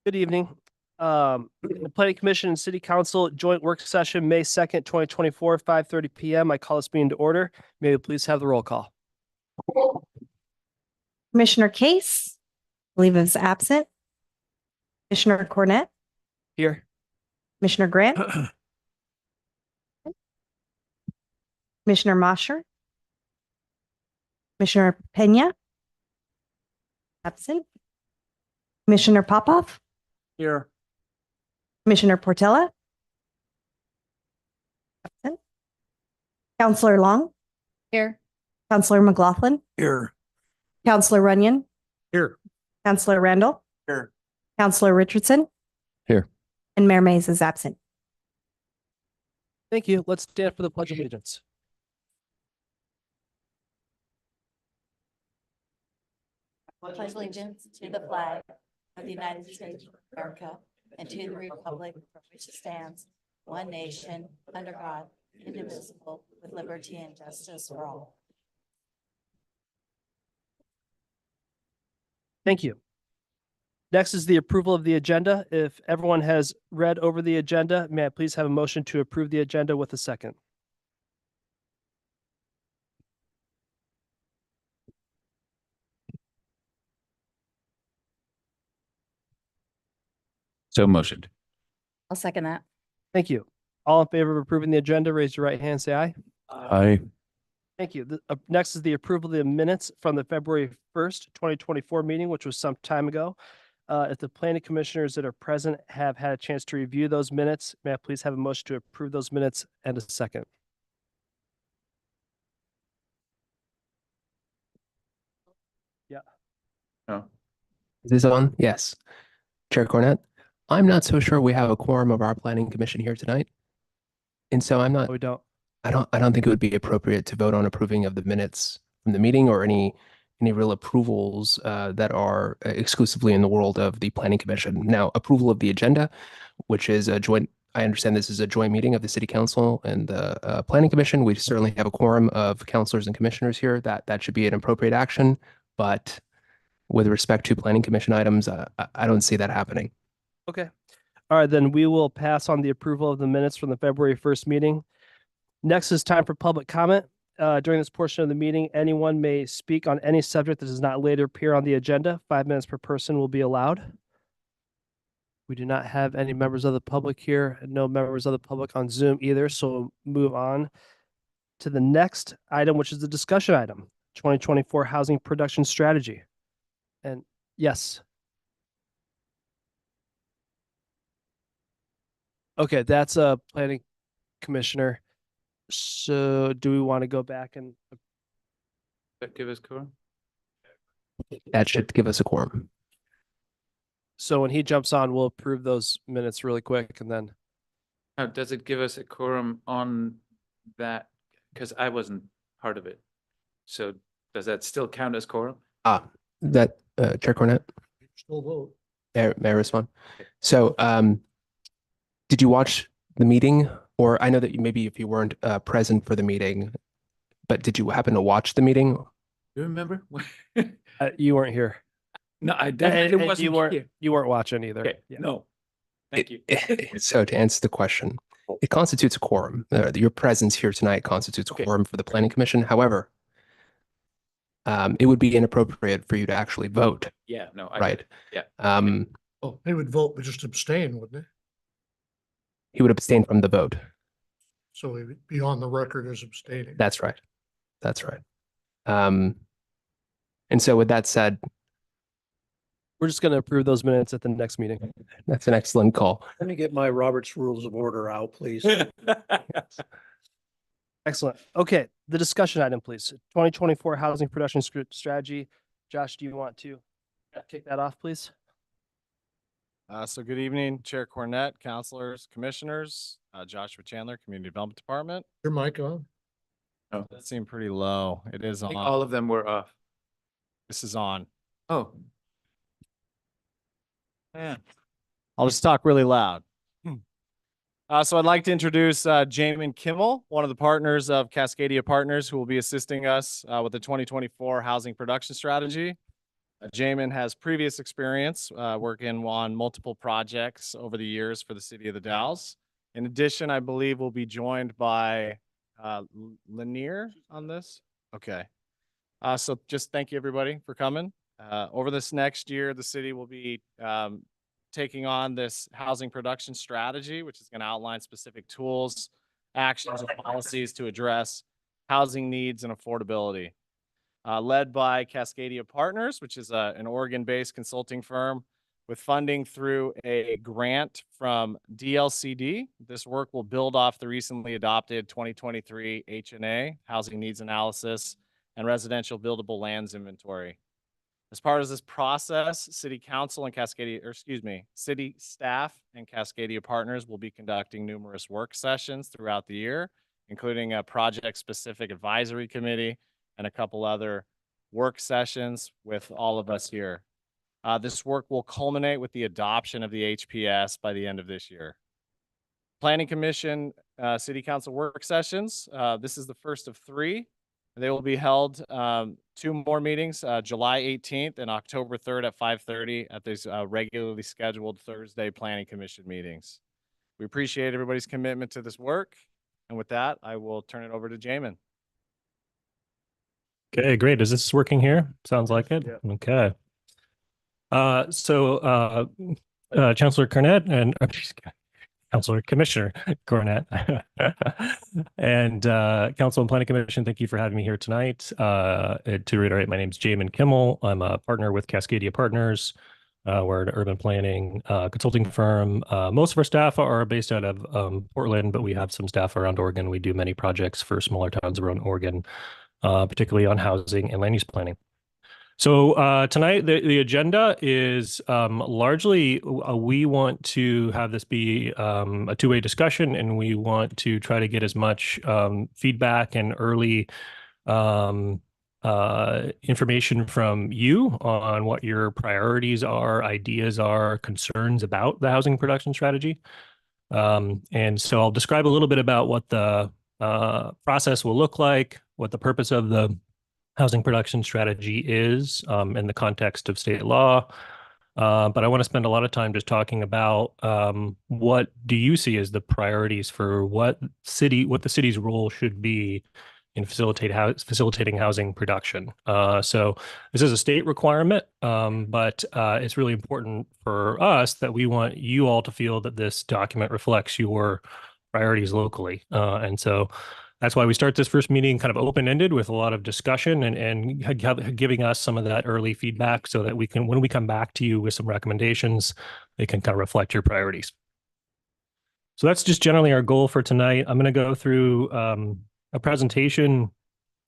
Good evening. The Planning Commission and City Council joint work session, May 2nd, 2024, 5:30 PM. I call this meeting to order. May we please have the roll call? Commissioner Case, I believe is absent. Commissioner Cornett, Here. Commissioner Grant, Commissioner Mosher, Commissioner Pena, absent. Commissioner Popoff, Here. Commissioner Portella, absent. Counselor Long, Here. Counselor McLaughlin, Here. Counselor Runyon, Here. Counselor Randall, Here. Counselor Richardson, Here. and Mayor Mays is absent. Thank you. Let's stand for the Pledge of Allegiance. Pledge allegiance to the flag of the United States of America and to the republic for which it stands, one nation, under God, indivisible, with liberty and justice for all. Thank you. Next is the approval of the agenda. If everyone has read over the agenda, may I please have a motion to approve the agenda with a second? So motioned. I'll second that. Thank you. All in favor of approving the agenda, raise your right hand, say aye. Aye. Thank you. Next is the approval of the minutes from the February 1st, 2024 meeting, which was some time ago. If the planning commissioners that are present have had a chance to review those minutes, may I please have a motion to approve those minutes and a second? Yeah. No. Is this on? Yes. Chair Cornett, I'm not so sure we have a quorum of our planning commission here tonight. And so I'm not, We don't. I don't think it would be appropriate to vote on approving of the minutes from the meeting or any real approvals that are exclusively in the world of the planning commission. Now, approval of the agenda, which is a joint, I understand this is a joint meeting of the city council and the planning commission. We certainly have a quorum of councilors and commissioners here. That should be an appropriate action. But with respect to planning commission items, I don't see that happening. Okay. All right, then we will pass on the approval of the minutes from the February 1st meeting. Next is time for public comment. During this portion of the meeting, anyone may speak on any subject that does not later appear on the agenda. 5 minutes per person will be allowed. We do not have any members of the public here, and no members of the public on Zoom either, so we'll move on to the next item, which is the discussion item, 2024 Housing Production Strategy. And yes. Okay, that's a planning commissioner. So do we want to go back and That give us quorum? That should give us a quorum. so when he jumps on, we'll approve those minutes really quick and then Does it give us a quorum on that? Because I wasn't part of it. So does that still count as quorum? That Chair Cornett, still vote. may I respond? So, did you watch the meeting? Or I know that maybe if you weren't present for the meeting, but did you happen to watch the meeting? You remember? You weren't here. No, I definitely And wasn't here. you weren't watching either. Okay, Yeah. no. Thank you. So to answer the question, it constitutes a quorum. Your presence here tonight constitutes a Okay. quorum for the planning commission. However, it would be inappropriate for you to actually vote, Yeah, no, I right? get it. Yeah. Oh, he would vote, but just abstain, wouldn't he? He would abstain from the vote. So he would be on the record as abstaining. That's right. That's right. And so with that said, We're just going to approve those minutes at the next meeting. that's an excellent call. Let me get my Robert's Rules of Order out, please. Excellent. Okay, the discussion item, please. 2024 Housing Production Strategy. Josh, do you want to kick that off, please? So good evening, Chair Cornett, councilors, commissioners, Joshua Chandler, Community Development Department. Your mic on? That seemed pretty low. It is I think on. all of them were off. This is on. Oh. Yeah. I'll just talk really loud. So I'd like to introduce Jamin Kimmel, one of the partners of Cascadia Partners, who will be assisting us with the 2024 Housing Production Strategy. Jamin has previous experience working on multiple projects over the years for the city of the Dalles. In addition, I believe we'll be joined by Lanier on this. Okay. So just thank you everybody for coming. Over this next year, the city will be taking on this housing production strategy, which is going to outline specific tools, actions, and policies to address housing needs and affordability. Led by Cascadia Partners, which is an Oregon-based consulting firm with funding through a grant from DLCD. This work will build off the recently adopted 2023 HNA, Housing Needs Analysis, and Residential Buildable Lands Inventory. As part of this process, City Council and City staff and Cascadia Partners will be conducting numerous work sessions throughout the year, including a project-specific advisory committee and a couple other work sessions with all of us here. This work will culminate with the adoption of the HPS by the end of this year. Planning Commission, City Council work sessions. This is the first of 3. They will be held 2 more meetings, July 18th and October 3rd at 5:30 at these regularly scheduled Thursday Planning Commission meetings. We appreciate everybody's commitment to this work. And with that, I will turn it over to Jamin. Okay, great. Is this working here? Sounds like it. Yeah. Okay. Chancellor Cornett and Councilor Commissioner Cornett and Council and Planning Commission, thank you for having me here tonight. To reiterate, my name is Jamin Kimmel. I'm a partner with Cascadia Partners. We're an urban planning consulting firm. Most of our staff are based out of Portland, but we have some staff around Oregon. We do many projects for smaller towns around Oregon, particularly on housing and land use planning. So tonight, the agenda is largely we want to have this be a two-way discussion, and we want to try to get as much feedback and early information from you on what your priorities are, ideas are, concerns about the housing production strategy. And so I'll describe a little bit about what the process will look like, what the purpose of the housing production strategy is in the context of state law. But I want to spend a lot of time just talking about what do you see as the priorities for what the city's role should be in facilitating housing production. So this is a state requirement, but it's really important for us that we want you all to feel that this document reflects your priorities locally. And so that's why we start this first meeting kind of open-ended with a lot of discussion and giving us some of that early feedback so that we can, when we come back to you with some recommendations, they can kind of reflect your priorities. So that's just generally our goal for tonight. I'm going to go through a presentation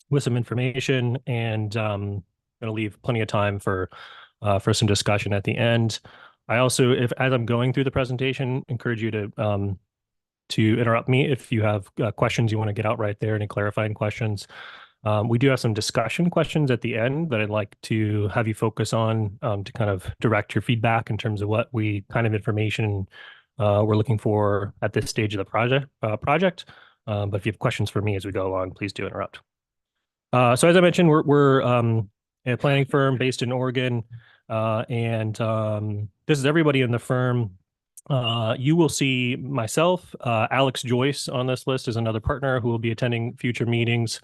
with some information, and I'm going to leave plenty of time for some discussion at the end. I also, as I'm going through the presentation, encourage you to interrupt me if you have questions you want to get out right there, any clarifying questions. We do have some discussion questions at the end that I'd like to have you focus on to kind of direct your feedback in terms of what kind of information we're looking for at this stage of the project. But if you have questions for me as we go along, please do interrupt. So as I mentioned, we're a planning firm based in Oregon, and this is everybody in the firm. You will see myself, Alex Joyce on this list is another partner who will be attending future meetings,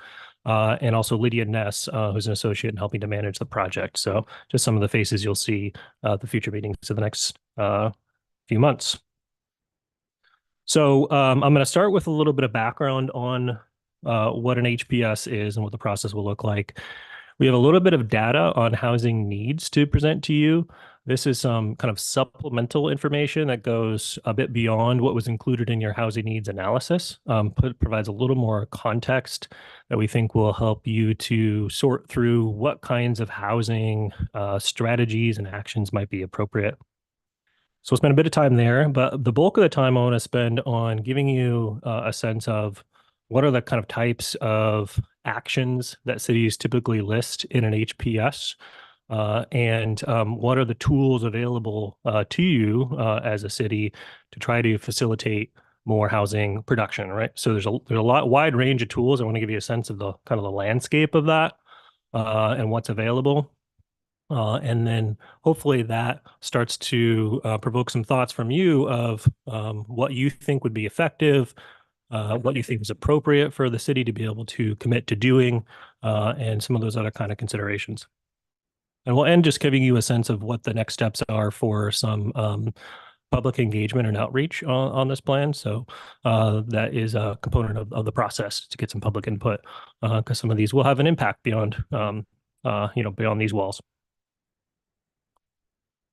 and also Lydia Ness, who's an associate and helping to manage the project. So just some of the faces you'll see at the future meetings in the next few months. So I'm going to start with a little bit of background on what an HPS is and what the process will look like. We have a little bit of data on housing needs to present to you. This is some kind of supplemental information that goes a bit beyond what was included in your housing needs analysis. Provides a little more context that we think will help you to sort through what kinds of housing strategies and actions might be appropriate. So we'll spend a bit of time there, but the bulk of the time I want to spend on giving you a sense of what are the kind of types of actions that cities typically list in an HPS, and what are the tools available to you as a city to try to facilitate more housing production, right? So there's a wide range of tools. I want to give you a sense of the kind of the landscape of that and what's available. And then hopefully that starts to provoke some thoughts from you of what you think would be effective, what you think is appropriate for the city to be able to commit to doing, and some of those other kind of considerations. And we'll end just giving you a sense of what the next steps are for some public engagement and outreach on this plan. So that is a component of the process to get some public input, because some of these will have an impact beyond, beyond these walls.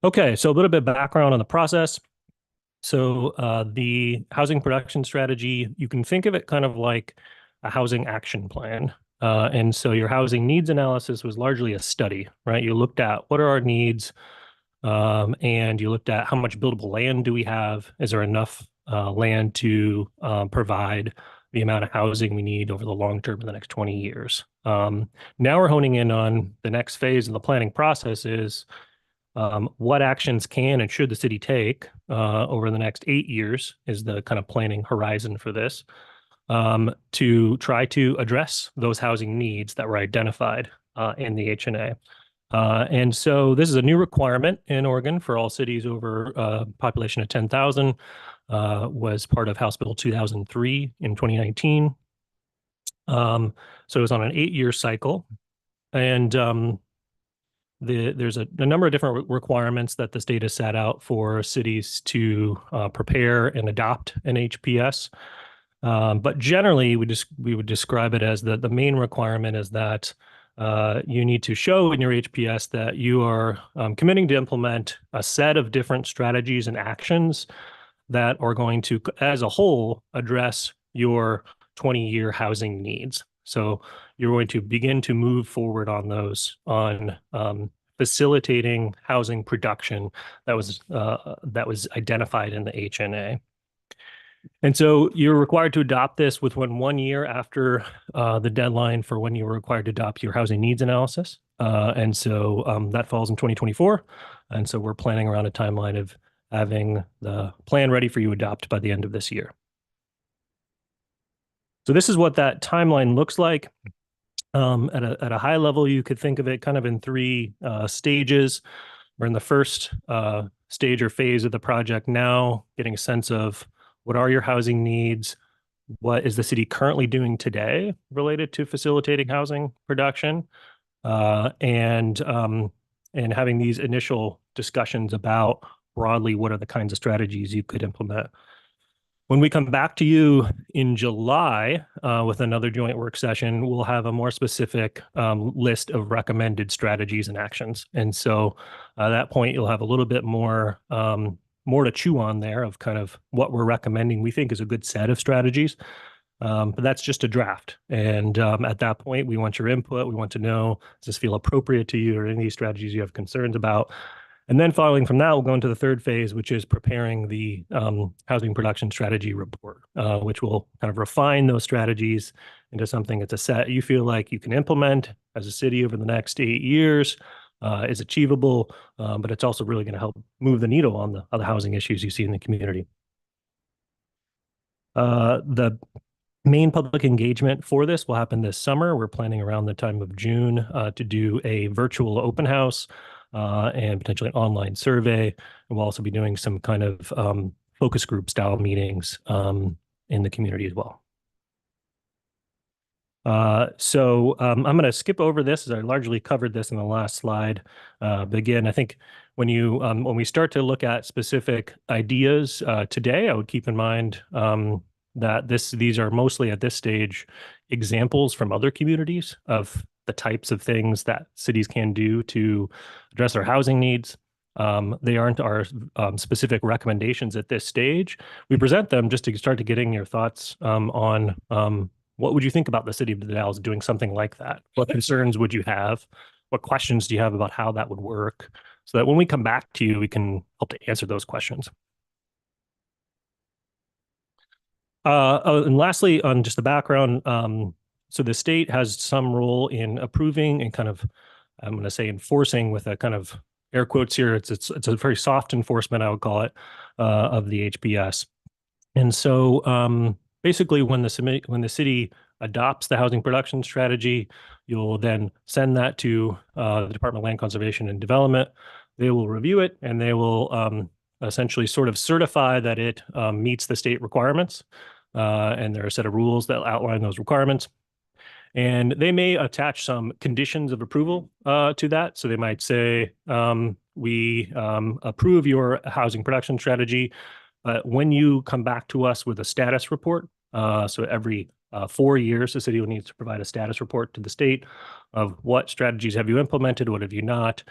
Okay, so a little bit of background on the process. So the housing production strategy, you can think of it kind of like a housing action plan. And so your housing needs analysis was largely a study, right? You looked at what are our needs, and you looked at how much buildable land do we have? Is there enough land to provide the amount of housing we need over the long term in the next 20 years? Now we're honing in on the next phase of the planning process is what actions can and should the city take over the next 8 years is the kind of planning horizon for this, to try to address those housing needs that were identified in the HNA. And so this is a new requirement in Oregon for all cities over a population of 10,000, was part of House Bill 2003 in 2019. So it was on an 8-year cycle. And there's a number of different requirements that the state has set out for cities to prepare and adopt an HPS. But generally, we would describe it as the main requirement is that you need to show in your HPS that you are committing to implement a set of different strategies and actions that are going to, as a whole, address your 20-year housing needs. So you're going to begin to move forward on those, on facilitating housing production that was identified in the HNA. And so you're required to adopt this within 1 year after the deadline for when you were required to adopt your housing needs analysis. And so that falls in 2024. And so we're planning around a timeline of having the plan ready for you to adopt by the end of this year. So this is what that timeline looks like. At a high level, you could think of it kind of in 3 stages. We're in the first stage or phase of the project now, getting a sense of what are your housing needs, what is the city currently doing today related to facilitating housing production, and having these initial discussions about broadly what are the kinds of strategies you could implement. When we come back to you in July with another joint work session, we'll have a more specific list of recommended strategies and actions. And so at that point, you'll have a little bit more to chew on there of kind of what we're recommending we think is a good set of strategies. But that's just a draft. And at that point, we want your input. We want to know, does this feel appropriate to you or any of these strategies you have concerns about? And then following from that, we'll go into the third phase, which is preparing the housing production strategy report, which will kind of refine those strategies into something that's a set you feel like you can implement as a city over the next 8 years, is achievable, but it's also really going to help move the needle on the other housing issues you see in the community. The main public engagement for this will happen this summer. We're planning around the time of June to do a virtual open house and potentially an online survey. And we'll also be doing some kind of focus group style meetings in the community as well. So I'm going to skip over this as I largely covered this in the last slide. But again, I think when we start to look at specific ideas today, I would keep in mind that these are mostly at this stage examples from other communities of the types of things that cities can do to address their housing needs. They aren't our specific recommendations at this stage. We present them just to start to getting your thoughts on what would you think about the city of Dalles doing something like that? What concerns would you have? What questions do you have about how that would work? So that when we come back to you, we can help to answer those questions. And lastly, on just the background, so the state has some role in approving and kind of, I'm going to say enforcing with a kind of air quotes here. It's a very soft enforcement, I would call it, of the HPS. And so basically when the city adopts the housing production strategy. You'll then send that to the Department of Land Conservation and Development. They will review it and they will essentially sort of certify that it meets the state requirements. And there are a set of rules that outline those requirements. And they may attach some conditions of approval to that. So they might say, we approve your housing production strategy. When you come back to us with a status report, so every 4 years, the city will need to provide a status report to the state of what strategies have you implemented, what have you not.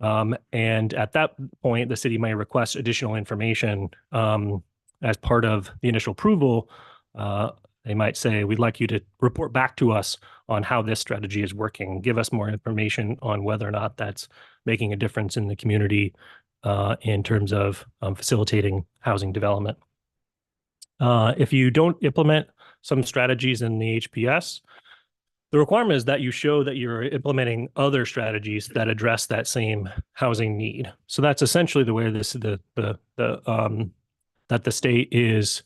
And at that point, the city may request additional information as part of the initial approval. They might say, we'd like you to report back to us on how this strategy is working. Give us more information on whether or not that's making a difference in the community in terms of facilitating housing development. If you don't implement some strategies in the HPS, the requirement is that you show that you're implementing other strategies that address that same housing need. So that's essentially the way that the state is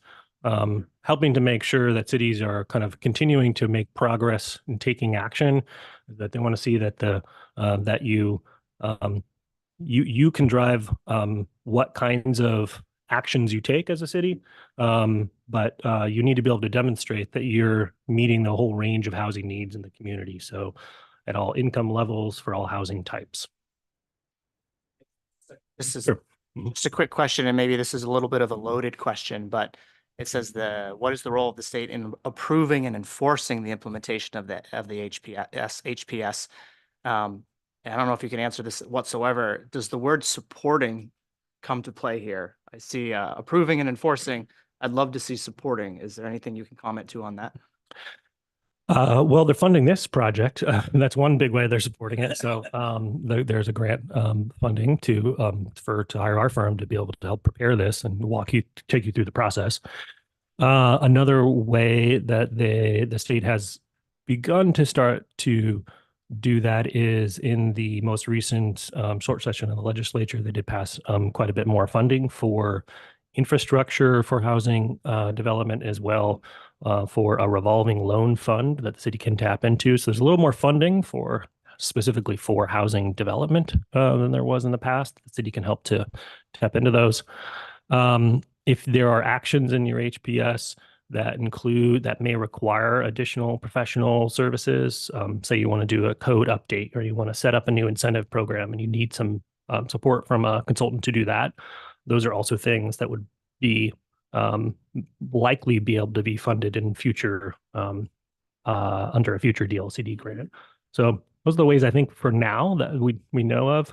helping to make sure that cities are kind of continuing to make progress and taking action. That they want to see that that you can drive what kinds of actions you take as a city, but you need to be able to demonstrate that you're meeting the whole range of housing needs in the community. So at all income levels for all housing types. This is Sure. just a quick question, and maybe this is a little bit of a loaded question, but it says what is the role of the state in approving and enforcing the implementation of the HPS? And I don't know if you can answer this whatsoever. Does the word supporting come to play here? I see approving and enforcing. I'd love to see supporting. Is there anything you can comment to on that? Well, they're funding this project. That's one big way they're supporting it. So there's a grant funding to hire our firm to be able to help prepare this and take you through the process. Another way that the state has begun to start to do that is in the most recent short session of the legislature. They did pass quite a bit more funding for infrastructure for housing development, as well for a revolving loan fund that the city can tap into. So there's a little more funding specifically for housing development than there was in the past. The city can help to tap into those. If there are actions in your HPS that may require additional professional services, say you want to do a code update or you want to set up a new incentive program and you need some support from a consultant to do that, those are also things that would be likely be able to be funded in future under a future DLCD grant. So those are the ways I think for now that we know of.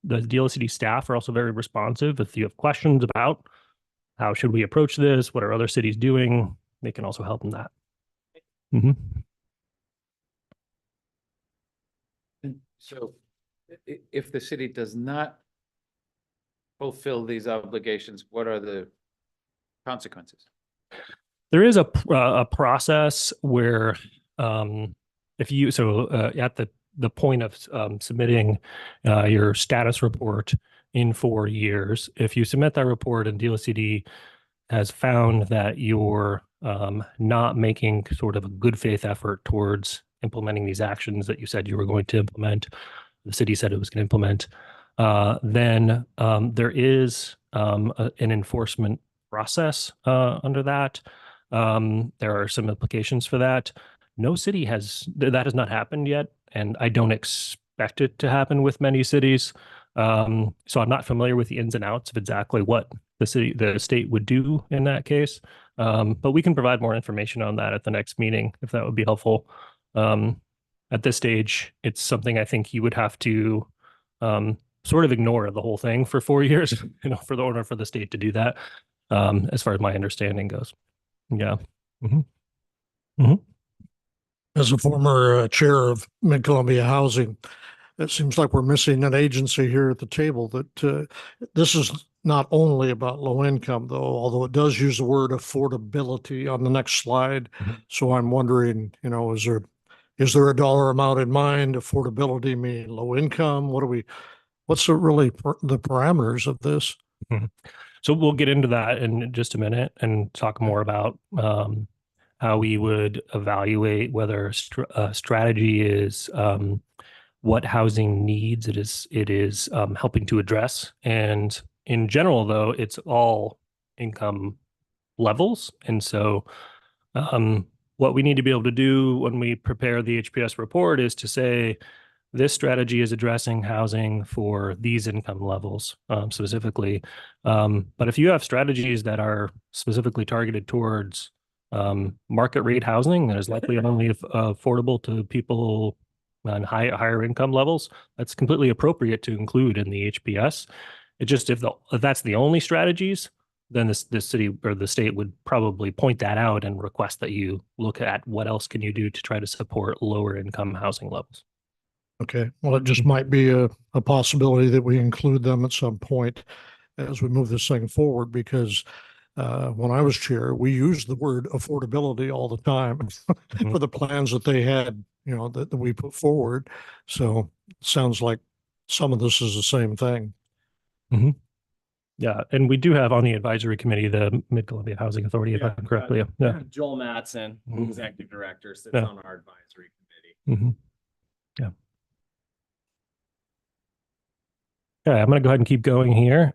The DLCD staff are also very responsive. If you have questions about how should we approach this, what are other cities doing, they can also help in that. Mm-hmm. So if the city does not fulfill these obligations, what are the consequences? There is a process where at the point of submitting your status report in 4 years, if you submit that report and DLCD has found that you're not making sort of a good faith effort towards implementing these actions that you said you were going to implement, the city said it was going to implement, then there is an enforcement process under that. There are some implications for that. No city that has not happened yet, and I don't expect it to happen with many cities. So I'm not familiar with the ins and outs of exactly what the state would do in that case. But we can provide more information on that at the next meeting if that would be helpful. At this stage, it's something I think you would have to sort of ignore the whole thing for 4 years, for the order for the state to do that, as far as my understanding goes. Yeah. Mm-hmm. Mm-hmm. As a former chair of Mid-Columbia Housing, it seems like we're missing an agency here at the table that this is not only about low income, though, although it does use the word affordability on the next slide. Mm-hmm. So I'm wondering, is there a dollar amount in mind? Affordability mean low income? What's the parameters of this? Mm-hmm. So we'll get into that in just a minute and talk more about how we would evaluate whether a strategy is what housing needs it is helping to address. And in general, though, it's all income levels. And so what we need to be able to do when we prepare the HPS report is to say, this strategy is addressing housing for these income levels specifically. But if you have strategies that are specifically targeted towards market rate housing that is likely only affordable to people on higher income levels, that's completely appropriate to include in the HPS. It just if that's the only strategies, then the city or the state would probably point that out and request that you look at what else can you do to try to support lower income housing levels. Okay, well, it just might be a possibility that we include them at some point as we move this thing forward, because when I was chair, we used the word affordability all the time for the plans that they had, that we put forward. So it sounds like some of this is the same thing. Mm-hmm. Yeah, and we do have on the advisory committee the Mid-Columbia Housing Authority, if I'm correctly. Yeah. Joel Mattson, Mhm. executive director, sits Yeah. on our advisory committee. Mm-hmm. Yeah. Okay, I'm going to go ahead and keep going here.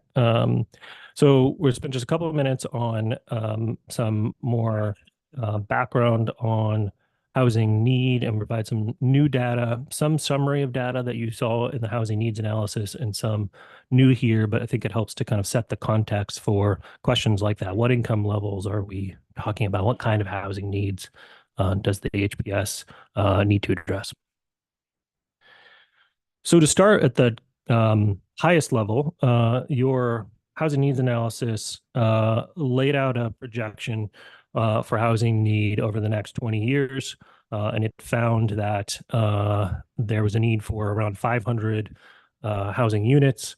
So we'll spend just a couple of minutes on some more background on housing need and provide some new data, some summary of data that you saw in the housing needs analysis, and some new here, but I think it helps to kind of set the context for questions like that. What income levels are we talking about? What kind of housing needs does the HPS need to address? So to start at the highest level, your housing needs analysis laid out a projection for housing need over the next 20 years. And it found that there was a need for around 500 housing units,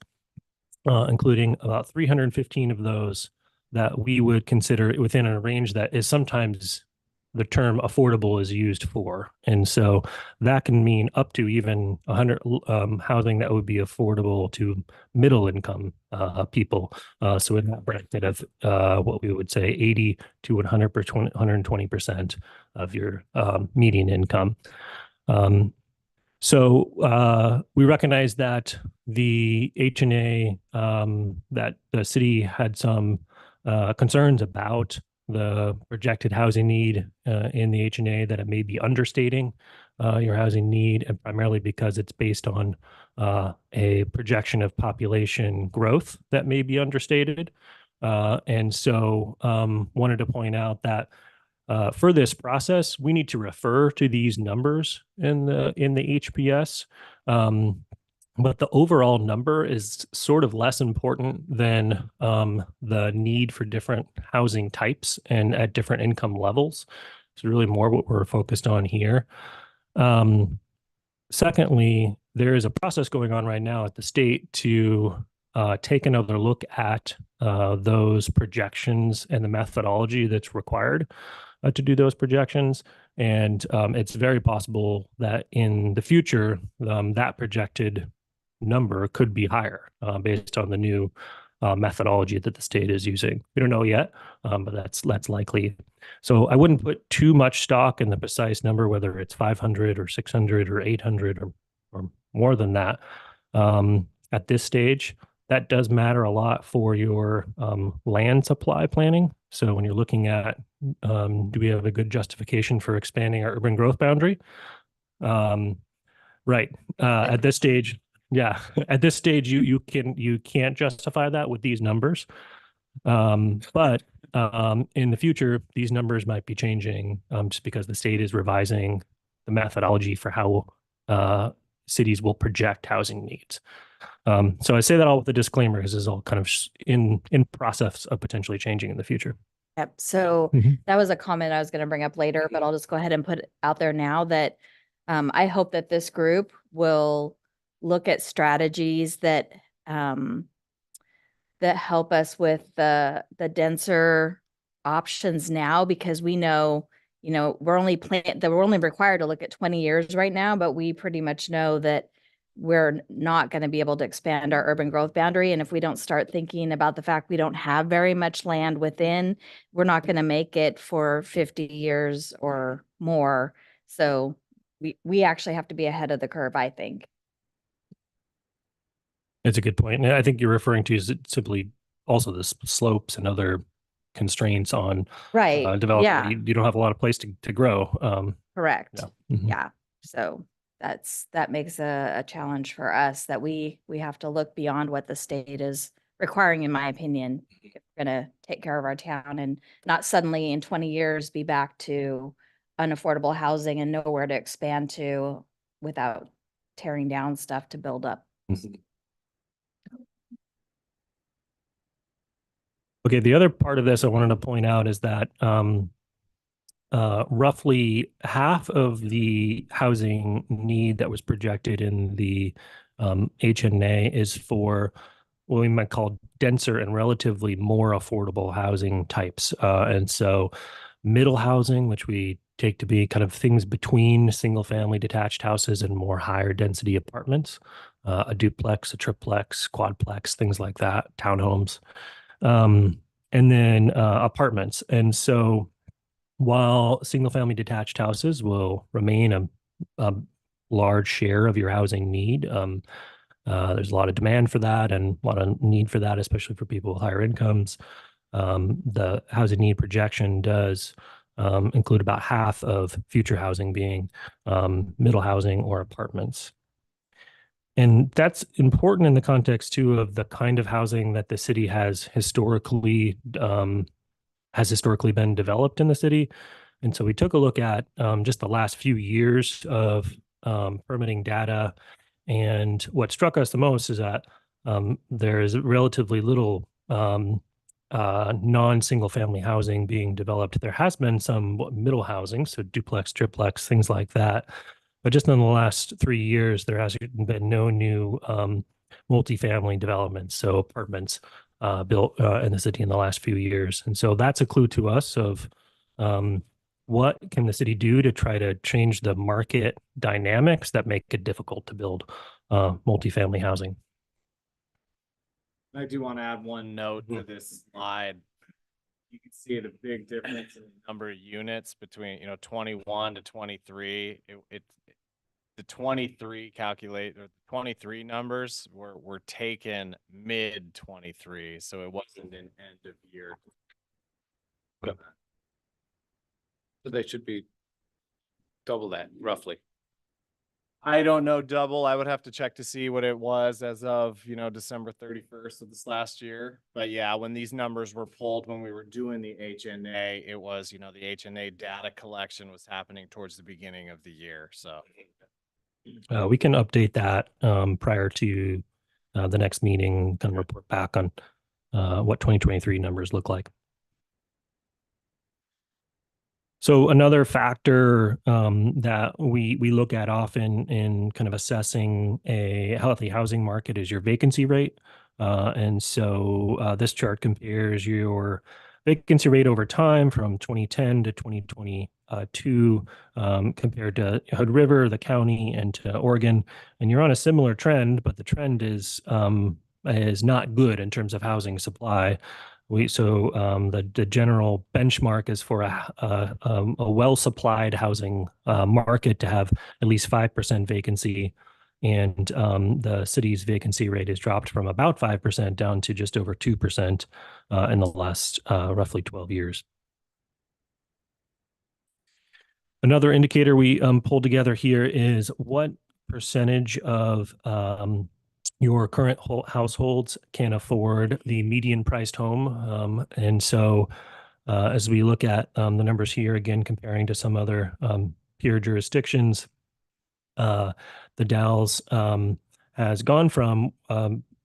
including about 315 of those that we would consider within a range that is sometimes the term affordable is used for. And so that can mean up to even 100 housing that would be affordable to middle income people. So in that bracket of what we would say 80 to 120% of your median income. So we recognize that the HNA, that the city had some concerns about the projected housing need in the HNA, that it may be understating your housing need, and primarily because it's based on a projection of population growth that may be understated. And so wanted to point out that for this process, we need to refer to these numbers in the HPS. But the overall number is sort of less important than the need for different housing types and at different income levels. It's really more what we're focused on here. Secondly, there is a process going on right now at the state to take another look at those projections and the methodology that's required to do those projections. And it's very possible that in the future, that projected number could be higher based on the new methodology that the state is using. We don't know yet, but that's likely. So I wouldn't put too much stock in the precise number, whether it's 500 or 600 or 800 or more than that at this stage. That does matter a lot for your land supply planning. So when you're looking at, do we have a good justification for expanding our urban growth boundary? Right. At this stage, yeah. At this stage, you can't justify that with these numbers. But in the future, these numbers might be changing just because the state is revising the methodology for how cities will project housing needs. So I say that all with a disclaimer, because this is all kind of in process of potentially changing in the future. Yep. So Mhm. that was a comment I was going to bring up later, but I'll just go ahead and put it out there now that I hope that this group will look at strategies that that help us with the denser options now, because we know, we're only required to look at 20 years right now, but we pretty much know that we're not going to be able to expand our urban growth boundary. And if we don't start thinking about the fact we don't have very much land within, we're not going to make it for 50 years or more. So we actually have to be ahead of the curve, I think. It's a good point. And I think you're referring to is simply also the slopes and other constraints on Right. development. Yeah. You don't have a lot of place to grow. Correct. Yeah. Mhm. Yeah. So that makes a challenge for us that we have to look beyond what the state is requiring, in my opinion, if we're going to take care of our town and not suddenly in 20 years be back to unaffordable housing and nowhere to expand to without tearing down stuff to build up. Okay, the other part of this I wanted to point out is that roughly half of the housing need that was projected in the HNA is for what we might call denser and relatively more affordable housing types. And so middle housing, which we take to be kind of things between single family detached houses and more higher density apartments, a duplex, a triplex, quadplex, things like that, townhomes. And then apartments. And so while single family detached houses will remain a large share of your housing need, there's a lot of demand for that and a lot of need for that, especially for people with higher incomes. The housing need projection does include about half of future housing being middle housing or apartments. And that's important in the context too of the kind of housing that the city has historically been developed in the city. And so we took a look at just the last few years of permitting data. And what struck us the most is that there is relatively little non-single family housing being developed. There has been some middle housing, so duplex, triplex, things like that. But just in the last 3 years, there has been no new multifamily developments, so apartments built in the city in the last few years. And so that's a clue to us of what can the city do to try to change the market dynamics that make it difficult to build multifamily housing. I do want to add one note to this slide. You can see the big difference in the number of units between, 21 to 23. The 23 numbers were taken mid 23, so it wasn't an end of year. So they should be double that, roughly. I don't know double. I would have to check to see what it was as of, December 31st of this last year. But yeah, when these numbers were pulled, when we were doing the HNA, it was, the HNA data collection was happening towards the beginning of the year. So we can update that prior to the next meeting, kind of report back on what 2023 numbers look like. So another factor that we look at often in kind of assessing a healthy housing market is your vacancy rate. And so this chart compares your vacancy rate over time from 2010 to 2022 compared to Hood River, the county, and to Oregon. And you're on a similar trend, but the trend is not good in terms of housing supply. The general benchmark is for a well-supplied housing market to have at least 5% vacancy, and the city's vacancy rate has dropped from about 5% down to just over 2% in the last roughly 12 years. Another indicator we pulled together here is what percentage of your current households can afford the median priced home. And so as we look at the numbers here, again, comparing to some other peer jurisdictions, the Dalles has gone from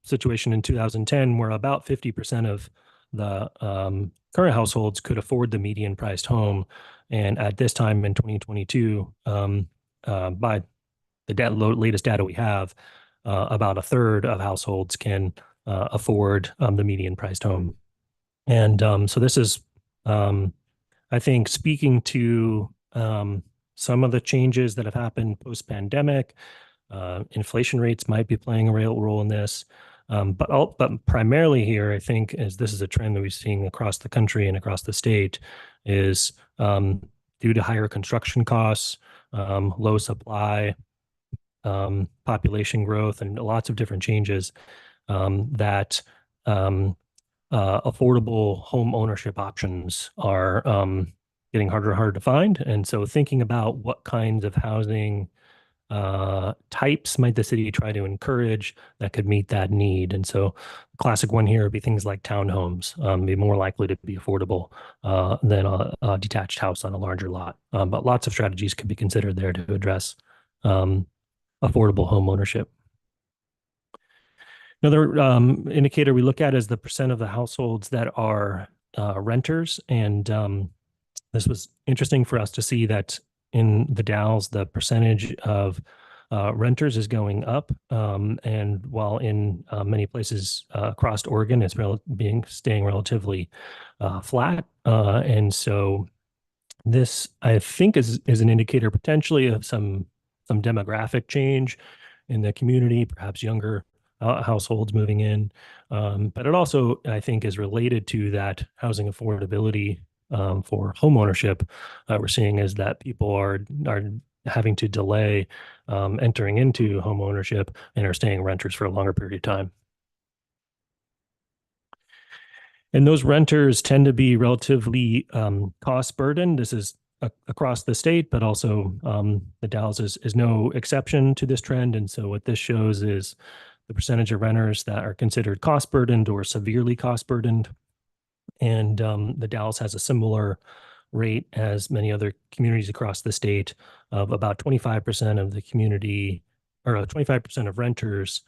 situation in 2010 where about 50% of the current households could afford the median priced home. And at this time in 2022, by the latest data we have, about a third of households can afford the median priced home. And so this is, I think, speaking to some of the changes that have happened post-pandemic, Inflation rates might be playing a real role in this. But primarily here, I think, as this is a trend that we're seeing across the country and across the state, is due to higher construction costs, low supply, population growth, and lots of different changes, that affordable home ownership options are getting harder and harder to find. And so thinking about what kinds of housing types might the city try to encourage that could meet that need. And so classic one here would be things like townhomes, be more likely to be affordable than a detached house on a larger lot. But lots of strategies could be considered there to address affordable home ownership. Another indicator we look at is the percent of the households that are renters. And this was interesting for us to see that in the Dalles, the percentage of renters is going up. And while in many places across Oregon, it's staying relatively flat. And so this, I think, is an indicator potentially of some demographic change in the community, perhaps younger households moving in. But it also, I think, is related to that housing affordability for homeownership. We're seeing is that people are having to delay entering into homeownership and are staying renters for a longer period of time. And those renters tend to be relatively cost burdened. This is across the state, but also the Dalles is no exception to this trend. And so what this shows is the percentage of renters that are considered cost burdened or severely cost burdened. And the Dalles has a similar rate as many other communities across the state of about 25% of the community, or 25% of renters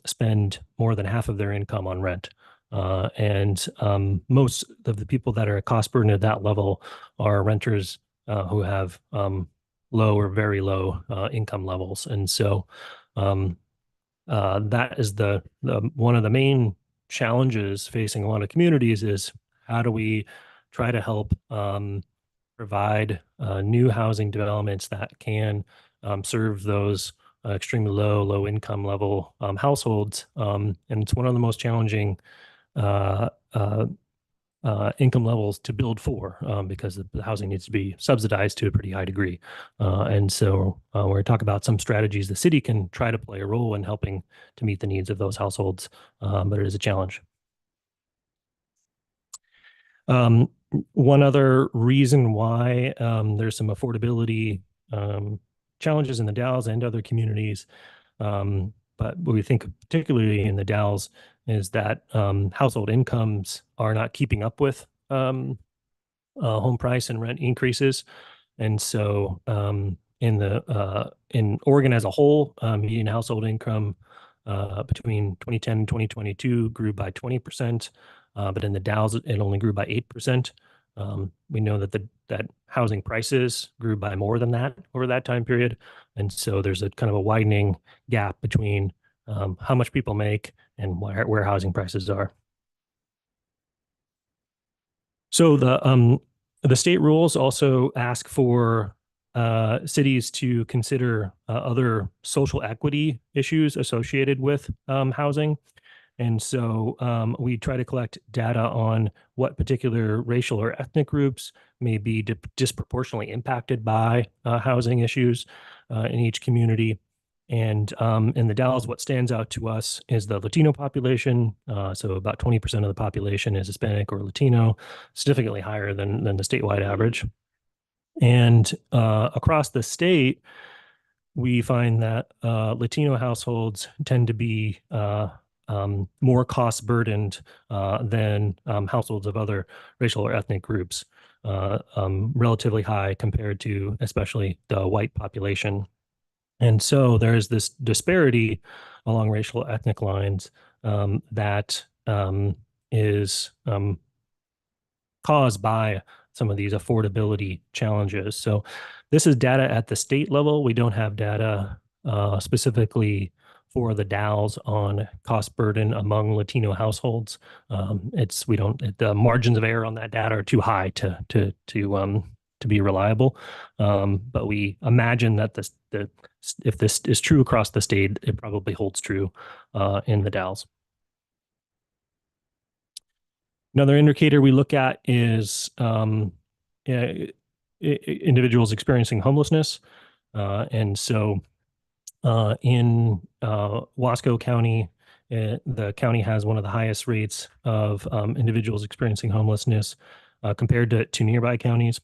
spend more than half of their income on rent. And most of the people that are cost burdened at that level are renters who have low or very low income levels. And so that is the one of the main challenges facing a lot of communities is how do we try to help provide new housing developments that can serve those extremely low income level households. And it's one of the most challenging income levels to build for because the housing needs to be subsidized to a pretty high degree. And so we're going to talk about some strategies the city can try to play a role in helping to meet the needs of those households, but it is a challenge. One other reason why there's some affordability challenges in the Dalles and other communities, but what we think particularly in the Dalles is that household incomes are not keeping up with home price and rent increases. And so in Oregon as a whole, median household income between 2010 and 2022 grew by 20%, but in the Dalles it only grew by 8%. We know that housing prices grew by more than that over that time period. And so there's a kind of a widening gap between how much people make and where housing prices are. So the state rules also ask for cities to consider other social equity issues associated with housing. And so we try to collect data on what particular racial or ethnic groups may be disproportionately impacted by housing issues in each community. And in the Dalles, what stands out to us is the Latino population. So about 20% of the population is Hispanic or Latino, significantly higher than the statewide average. And across the state, we find that Latino households tend to be more cost burdened than households of other racial or ethnic groups, relatively high compared to especially the white population. And so there is this disparity along racial ethnic lines that is caused by some of these affordability challenges. So this is data at the state level. We don't have data specifically for the Dalles on cost burden among Latino households. The margins of error on that data are too high to to be reliable. But we imagine that if this is true across the state, it probably holds true in the Dalles. Another indicator we look at is individuals experiencing homelessness. And so in Wasco County, the county has one of the highest rates of individuals experiencing homelessness compared to nearby counties.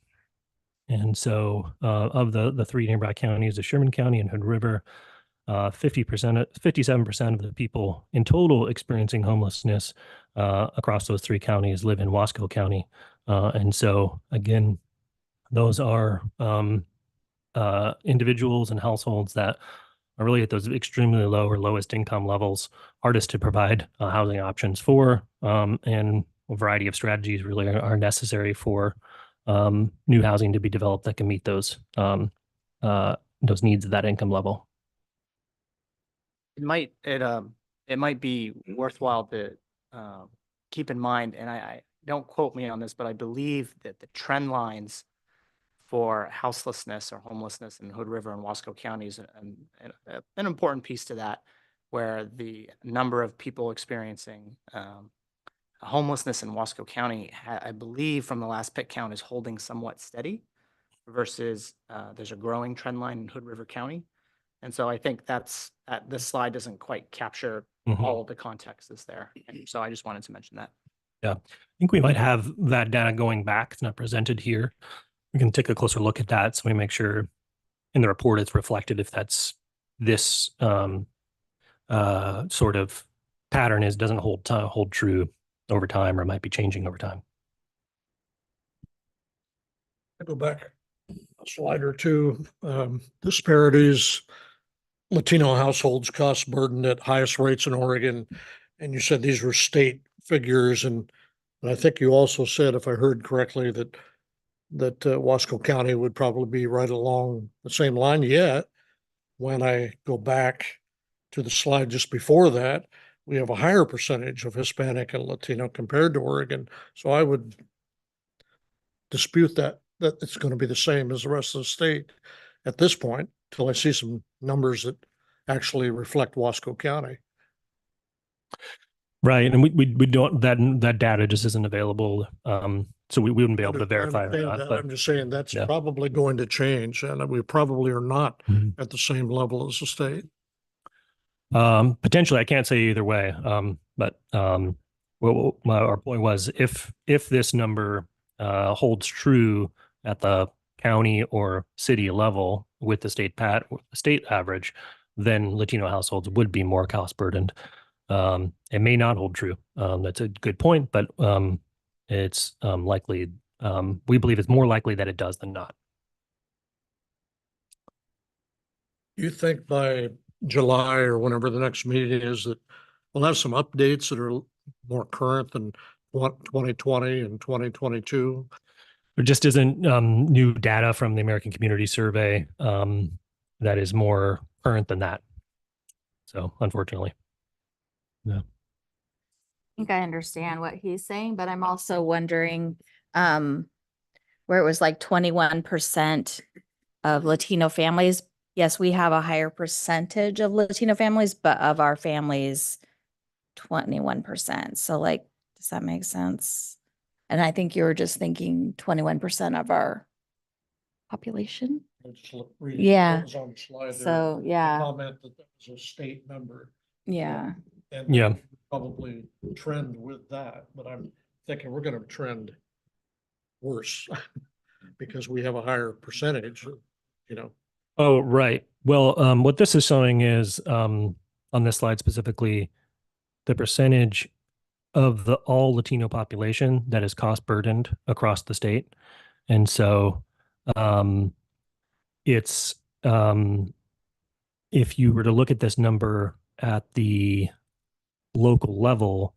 And so of the three nearby counties, the Sherman County and Hood River, 57% of the people in total experiencing homelessness across those three counties live in Wasco County. And so again, those are individuals and households that are really at those extremely low or lowest income levels, hardest to provide housing options for, and a variety of strategies really are necessary for new housing to be developed that can meet those needs at that income level. It might be worthwhile to keep in mind, and I don't quote me on this, but I believe that the trend lines for houselessness or homelessness in Hood River and Wasco counties an important piece to that, where the number of people experiencing homelessness in Wasco County, I believe from the last pit count, is holding somewhat steady versus there's a growing trend line in Hood River County. And so I think this slide doesn't quite capture all of the context that's there. And so I just wanted to mention that. Yeah, I think we might have that data going back. It's not presented here. We can take a closer look at that so we make sure in the report it's reflected if that's this sort of pattern doesn't hold true over time or might be changing over time. I go back a slide or two. Disparities, Latino households cost burden at highest rates in Oregon. And you said these were state figures. And I think you also said, if I heard correctly, that Wasco County would probably be right along the same line. Yet, when I go back to the slide just before that, we have a higher percentage of Hispanic and Latino compared to Oregon. So I would dispute that it's going to be the same as the rest of the state at this point, till I see some numbers that actually reflect Wasco County. Right, and we don't that data just isn't available, so we wouldn't be able to verify that. But I'm just saying that's yeah. probably going to change, and we probably are not at the same level as the state. Potentially, I can't say either way. But our point was if this number holds true at the county or city level with the state average, then Latino households would be more cost burdened. It may not hold true. That's a good point, but it's likely. We believe it's more likely that it does than not. You think by July or whenever the next meeting is that we'll have some updates that are more current than 2020 and 2022? There just isn't new data from the American Community Survey that is more current than that. So unfortunately. Yeah. I think I understand what he's saying, but I'm also wondering where it was like 21% of Latino families. Yes, we have a higher percentage of Latino families, but of our families, 21%. So like, does that make sense? And I think you were just thinking 21% of our population. Yeah. So, yeah. Comment that was a state number. Yeah. And yeah, probably trend with that, but I'm thinking we're going to trend worse because we have a higher percentage, you know. Oh, right. Well, what this is showing is on this slide specifically, the percentage of the all Latino population that is cost burdened across the state. And so it's if you were to look at this number at the local level,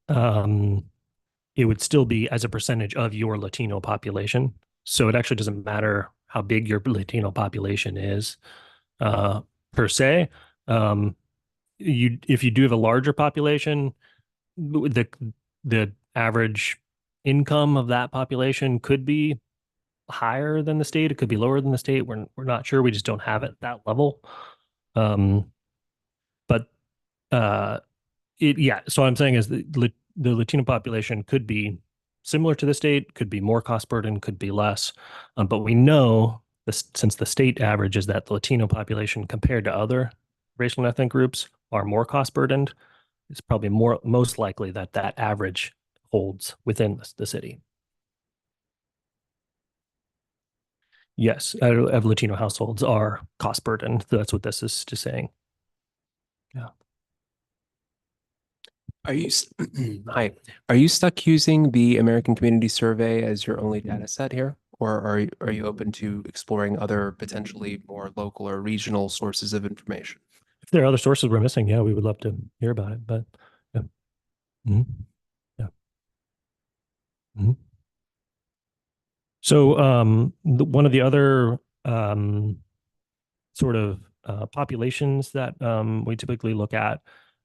it would still be as a percentage of your Latino population. So it actually doesn't matter how big your Latino population is per se. If you do have a larger population, the average income of that population could be higher than the state. It could be lower than the state. We're not sure. We just don't have it at that level. But yeah. So what I'm saying is the Latino population could be similar to the state, could be more cost burden, could be less. But we know this, since the state average is that the Latino population compared to other racial and ethnic groups are more cost burdened, it's probably most likely that that average holds within the city. Yes, of Latino households are cost burdened. That's what this is just saying. Yeah. Are you hi? Are you stuck using the American Community Survey as your only data set here, or are you open to exploring other potentially more local or regional sources of information? If there are other sources we're missing, yeah, we would love to hear about it. But yeah. Mhm. Yeah. Mhm. So one of the other sort of populations that we typically look at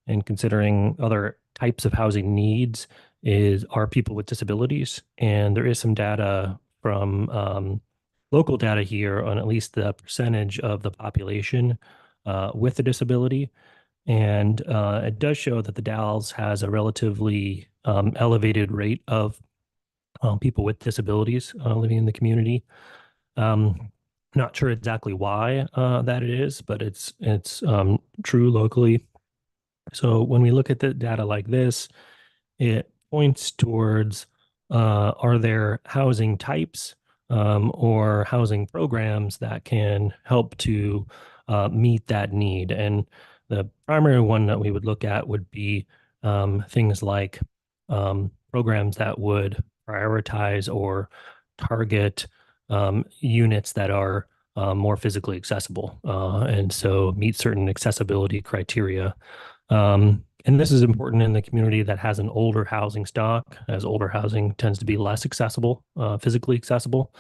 in considering other types of housing needs are people with disabilities. And there is some data from local data here on at least the percentage of the population with a disability. And it does show that the Dalles has a relatively elevated rate of people with disabilities living in the community. Not sure exactly why that it is, but it's true locally. So when we look at the data like this, it points towards are there housing types or housing programs that can help to meet that need? And the primary one that we would look at would be things like programs that would prioritize or target units that are more physically accessible and so meet certain accessibility criteria. And this is important in the community that has an older housing stock, as older housing tends to be less accessible, physically accessible.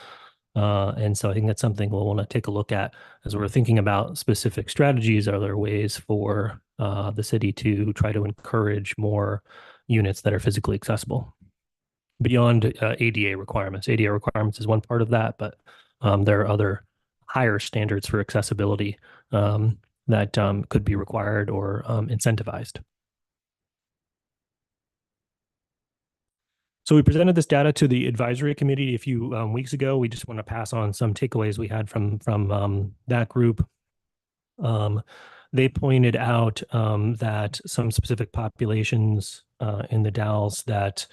And so I think that's something we'll want to take a look at as we're thinking about specific strategies. Are there ways for the city to try to encourage more units that are physically accessible beyond ADA requirements? ADA requirements is one part of that, but there are other higher standards for accessibility that could be required or incentivized. So we presented this data to the advisory committee a few weeks ago. We just want to pass on some takeaways we had from that group. They pointed out that some specific populations in the Dalles that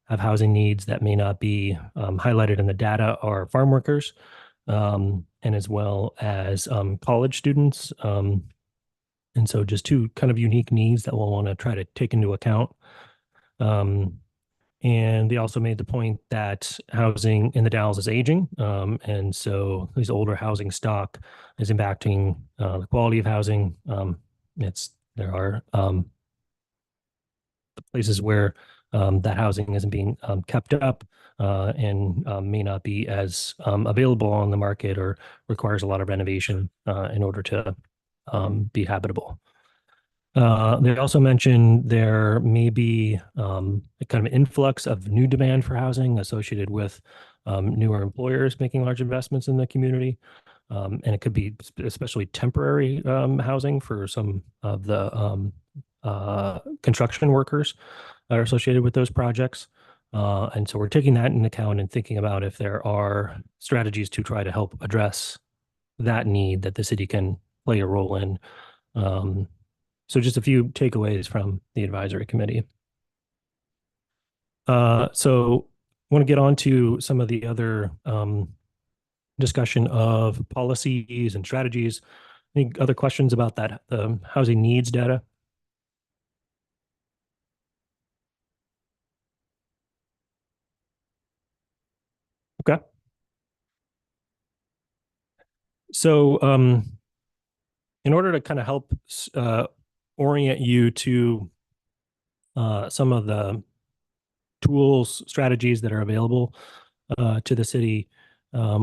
have housing needs that may not be highlighted in the data are farm workers, and as well as college students. And so just two kind of unique needs that we'll want to try to take into account. And they also made the point that housing in the Dalles is aging. And so these older housing stock is impacting the quality of housing. There are places where that housing isn't being kept up and may not be as available on the market or requires a lot of renovation in order to be habitable. They also mentioned there may be a kind of influx of new demand for housing associated with newer employers making large investments in the community. And it could be especially temporary housing for some of the construction workers that are associated with those projects. And so we're taking that into account and thinking about if there are strategies to try to help address that need that the city can play a role in. So just a few takeaways from the advisory committee. So I want to get on to some of the other discussion of policies and strategies. Any other questions about that, the housing needs data? Okay. So in order to kind of help orient you to some of the tools, strategies that are available to the city,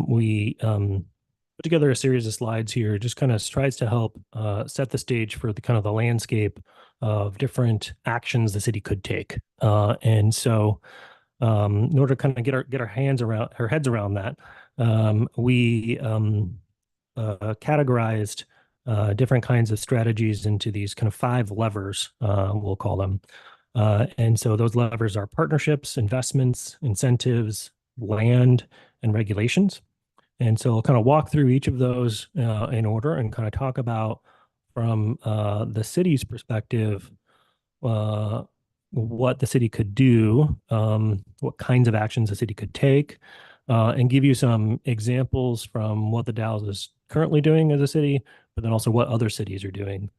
we put together a series of slides here, just kind of tries to help set the stage for the kind of the landscape of different actions the city could take. And so in order to kind of get our heads around that, we categorized different kinds of strategies into these kind of 5 levers, we'll call them. And so those levers are partnerships, investments, incentives, land, and regulations. And so I'll kind of walk through each of those in order and kind of talk about from the city's perspective what the city could do, what kinds of actions the city could take, and give you some examples from what the Dalles is currently doing as a city, but then also what other cities are doing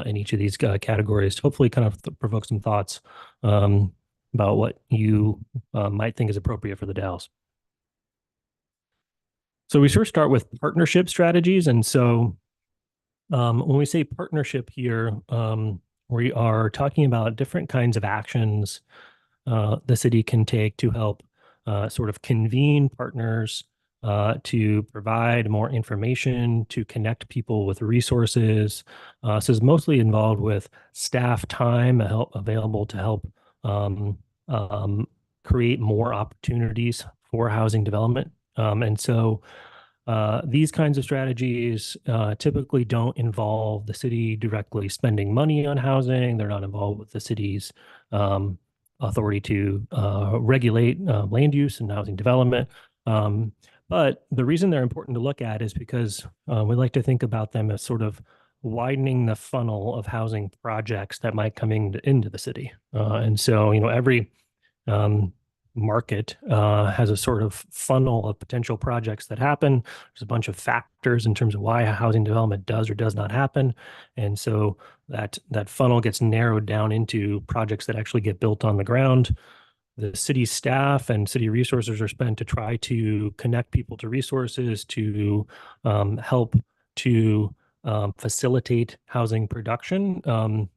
in each of these categories to hopefully kind of provoke some thoughts about what you might think is appropriate for the Dalles. So we first start with partnership strategies. And so when we say partnership here, we are talking about different kinds of actions the city can take to help sort of convene partners to provide more information, to connect people with resources. So it's mostly involved with staff time available to help create more opportunities for housing development. And so these kinds of strategies typically don't involve the city directly spending money on housing. They're not involved with the city's authority to regulate land use and housing development. But the reason they're important to look at is because we like to think about them as sort of widening the funnel of housing projects that might come into the city. And so, every market has a sort of funnel of potential projects that happen. There's a bunch of factors in terms of why housing development does or does not happen. And so that funnel gets narrowed down into projects that actually get built on the ground. The city staff and city resources are spent to try to connect people to resources, to help to facilitate housing production.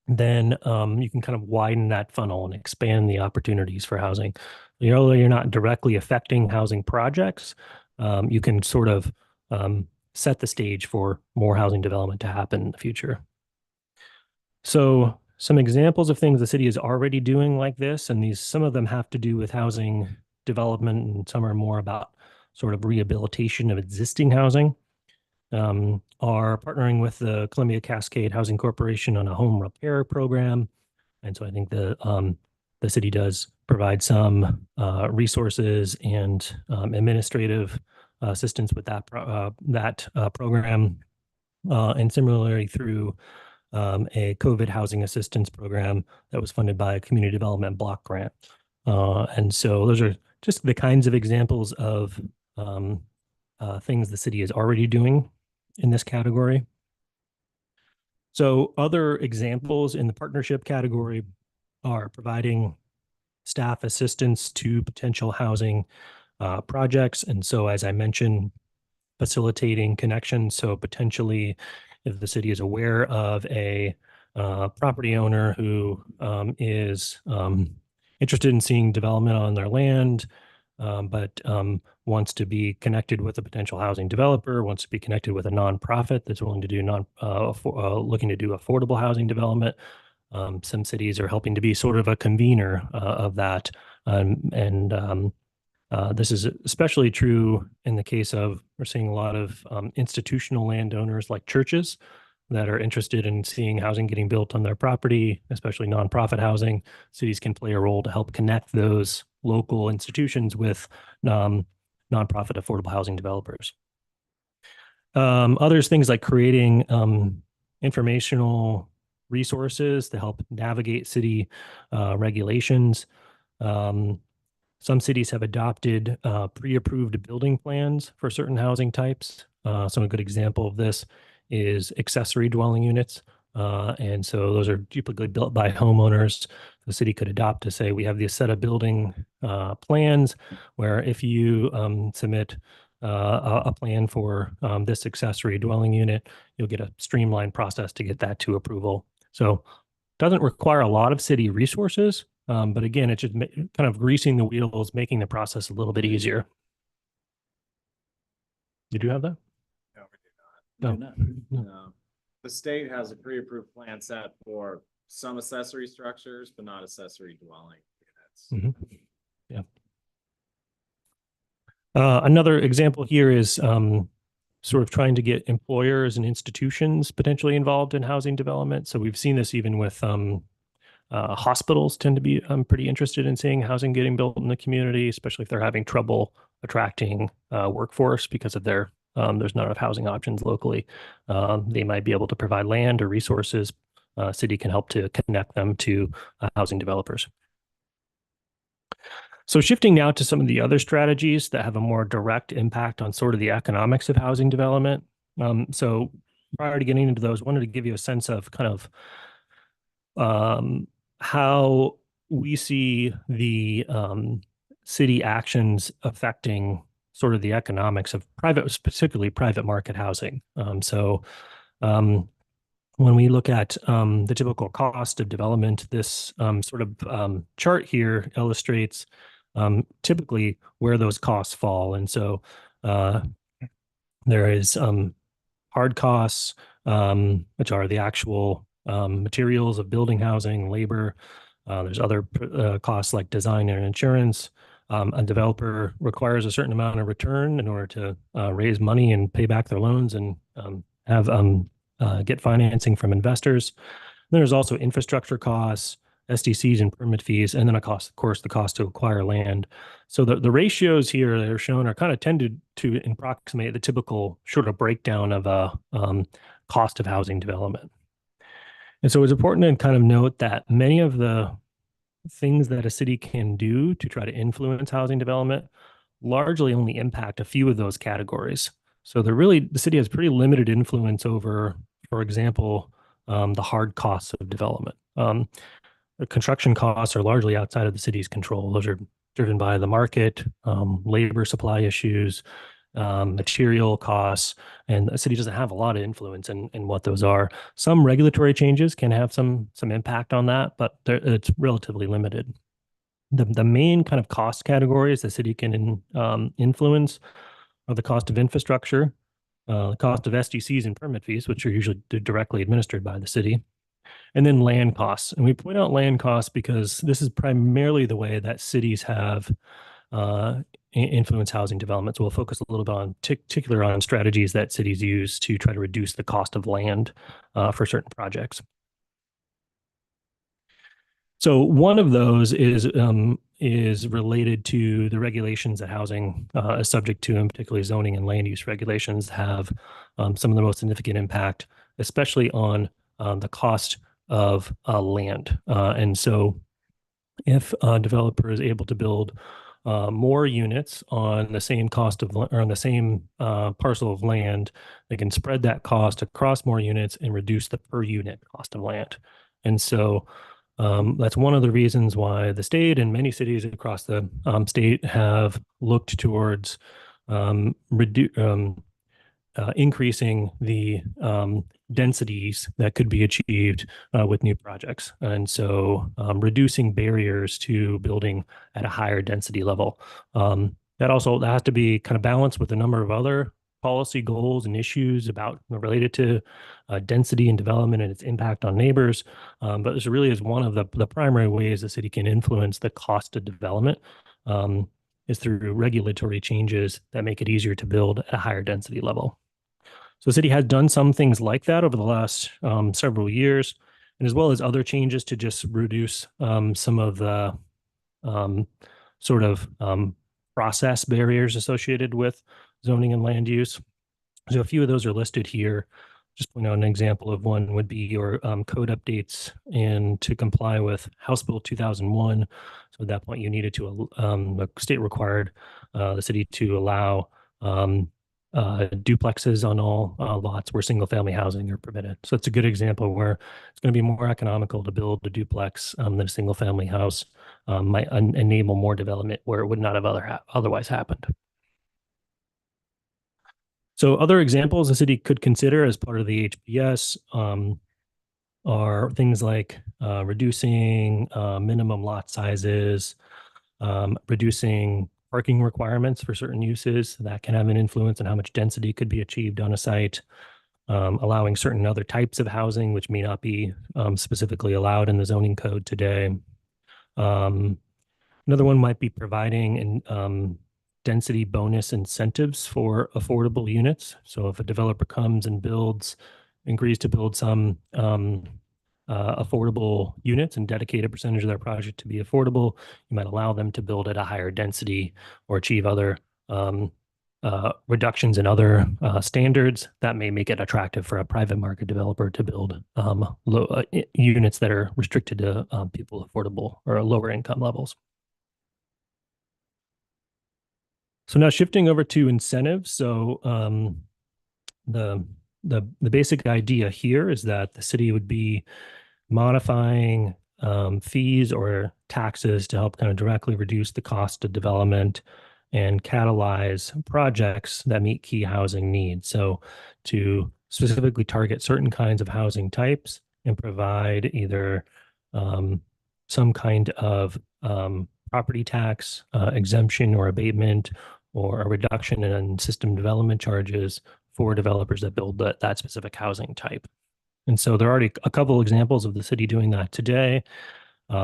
Then you can kind of widen that funnel and expand the opportunities for housing. Although you're not directly affecting housing projects, you can sort of set the stage for more housing development to happen in the future. So some examples of things the city is already doing like this, and some of them have to do with housing development, and some are more about sort of rehabilitation of existing housing. Are partnering with the Columbia Cascade Housing Corporation on a home repair program. And so I think the city does provide some resources and administrative assistance with that program. And similarly through a COVID housing assistance program that was funded by a community development block grant. And so those are just the kinds of examples of things the city is already doing in this category. So other examples in the partnership category are providing staff assistance to potential housing projects. And so, as I mentioned, facilitating connections. So potentially, if the city is aware of a property owner who is interested in seeing development on their land, but wants to be connected with a potential housing developer, wants to be connected with a nonprofit that's willing to do looking to do affordable housing development. Some cities are helping to be sort of a convener of that. This is especially true in the case of, we're seeing a lot of institutional landowners like churches that are interested in seeing housing getting built on their property, especially nonprofit housing. Cities can play a role to help connect those local institutions with nonprofit affordable housing developers. Others, things like creating informational resources to help navigate city regulations. Some cities have adopted pre-approved building plans for certain housing types. So a good example of this is accessory dwelling units. And so those are typically built by homeowners. The city could adopt to say, we have this set of building plans where if you submit a plan for this accessory dwelling unit, you'll get a streamlined process to get that to approval. So it doesn't require a lot of city resources, but again, it's just kind of greasing the wheels, making the process a little bit easier. Did you have that? No, we do not. No. Do not. No. The state has a pre-approved plan set for some accessory structures, but not accessory dwelling units. Yeah. Another example here is sort of trying to get employers and institutions potentially involved in housing development. So we've seen this even with hospitals tend to be pretty interested in seeing housing getting built in the community, especially if they're having trouble attracting workforce because of there's not enough housing options locally. They might be able to provide land or resources. City can help to connect them to housing developers. So shifting now to some of the other strategies that have a more direct impact on sort of the economics of housing development. So prior to getting into those, I wanted to give you a sense of kind of how we see the city actions affecting sort of the economics of particularly private market housing. When we look at the typical cost of development, this sort of chart here illustrates typically where those costs fall. And so there is hard costs, which are the actual materials of building housing, labor. There's other costs like design and insurance. A developer requires a certain amount of return in order to raise money and pay back their loans and get financing from investors. There's also infrastructure costs, SDCs and permit fees, and then of course, the cost to acquire land. So the ratios here that are shown are kind of tended to approximate the typical sort of breakdown of a cost of housing development. And so it's important to kind of note that many of the things that a city can do to try to influence housing development largely only impact a few of those categories. So the city has pretty limited influence over, for example, the hard costs of development. The construction costs are largely outside of the city's control. Those are driven by the market, labor supply issues, material costs, and the city doesn't have a lot of influence in what those are. Some regulatory changes can have some impact on that, but it's relatively limited. The main kind of cost categories the city can influence are the cost of infrastructure, the cost of SDCs and permit fees, which are usually directly administered by the city, and then land costs. And we point out land costs because this is primarily the way that cities have influence housing development. So we'll focus a little bit on particular on strategies that cities use to try to reduce the cost of land for certain projects. So one of those is related to the regulations that housing is subject to, and particularly zoning and land use regulations have some of the most significant impact, especially on the cost of land. And so if a developer is able to build more units on the same cost of, or on the same parcel of land, they can spread that cost across more units and reduce the per unit cost of land. And so that's one of the reasons why the state and many cities across the state have looked towards increasing the densities that could be achieved with new projects. And so reducing barriers to building at a higher density level. That has to be kind of balanced with a number of other policy goals and issues related to density and development and its impact on neighbors. But this really is one of the primary ways the city can influence the cost of development is through regulatory changes that make it easier to build at a higher density level. So the city has done some things like that over the last several years, and as well as other changes to just reduce some of the sort of process barriers associated with zoning and land use. So a few of those are listed here. Just point out an example of one would be your code updates and to comply with House Bill 2001. So at that point, you needed to, the state required the city to allow duplexes on all lots where single family housing are permitted. So it's a good example where it's going to be more economical to build a duplex than a single family house, might enable more development where it would not have otherwise happened. So other examples the city could consider as part of the HPS are things like reducing minimum lot sizes, reducing parking requirements for certain uses that can have an influence on how much density could be achieved on a site, allowing certain other types of housing which may not be specifically allowed in the zoning code today. Another one might be providing density bonus incentives for affordable units. So if a developer comes and agrees to build some affordable units and dedicate a percentage of their project to be affordable, you might allow them to build at a higher density or achieve other reductions in other standards that may make it attractive for a private market developer to build units that are restricted to people affordable or lower income levels. So now shifting over to incentives. So the basic idea here is that the city would be modifying fees or taxes to help kind of directly reduce the cost of development and catalyze projects that meet key housing needs. So to specifically target certain kinds of housing types and provide either some kind of property tax exemption or abatement or a reduction in system development charges for developers that build that specific housing type. And so there are already a couple examples of the city doing that today.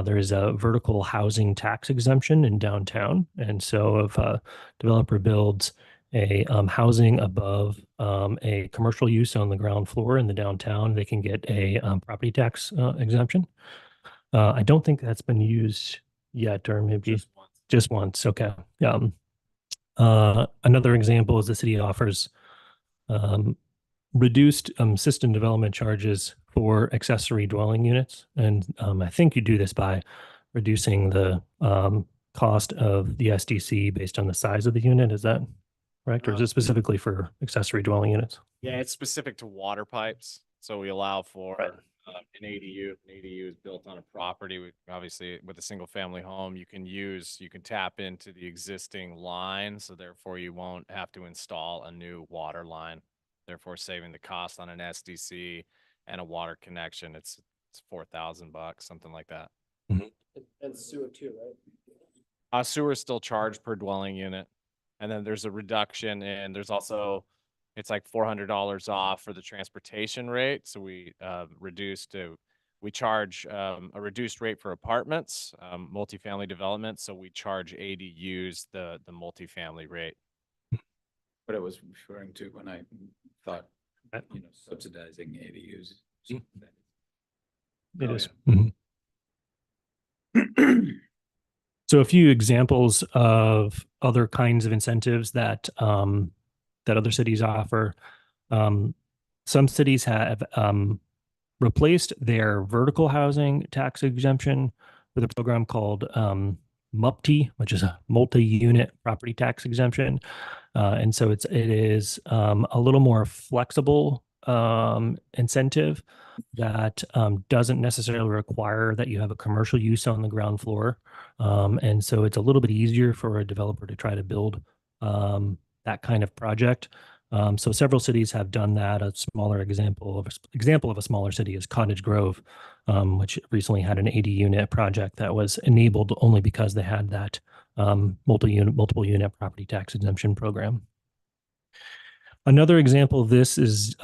There is a vertical housing tax exemption in downtown. And so if a developer builds a housing above a commercial use on the ground floor in the downtown, they can get a property tax exemption. I don't think that's been used yet, or maybe just once. Okay. Another example is the city offers reduced system development charges for accessory dwelling units. And I think you do this by reducing the cost of the SDC based on the size of the unit. Is that correct? Or is it specifically for accessory dwelling units? Yeah, it's specific to water pipes. So we allow for an ADU. If an ADU is built on a property, obviously with a single family home, you can tap into the existing line. So therefore you won't have to install a new water line, therefore saving the cost on an SDC and a water connection. It's $4,000, something like that. And sewer too, right? Sewer is still charged per dwelling unit. And then there's a reduction and there's also, it's like $400 off for the transportation rate. So we charge a reduced rate for apartments, multifamily development. So we charge ADUs the multifamily rate. What I was referring to when I thought, subsidizing ADUs. It is. So a few examples of other kinds of incentives that other cities offer. Some cities have replaced their vertical housing tax exemption with a program called MUPT, which is a multi-unit property tax exemption. And so it is a little more flexible incentive that doesn't necessarily require that you have a commercial use on the ground floor. And so it's a little bit easier for a developer to try to build that kind of project. So several cities have done that. A smaller example of a smaller city is Cottage Grove, which recently had an 80-unit project that was enabled only because they had that multiple unit property tax exemption program. Another example of this is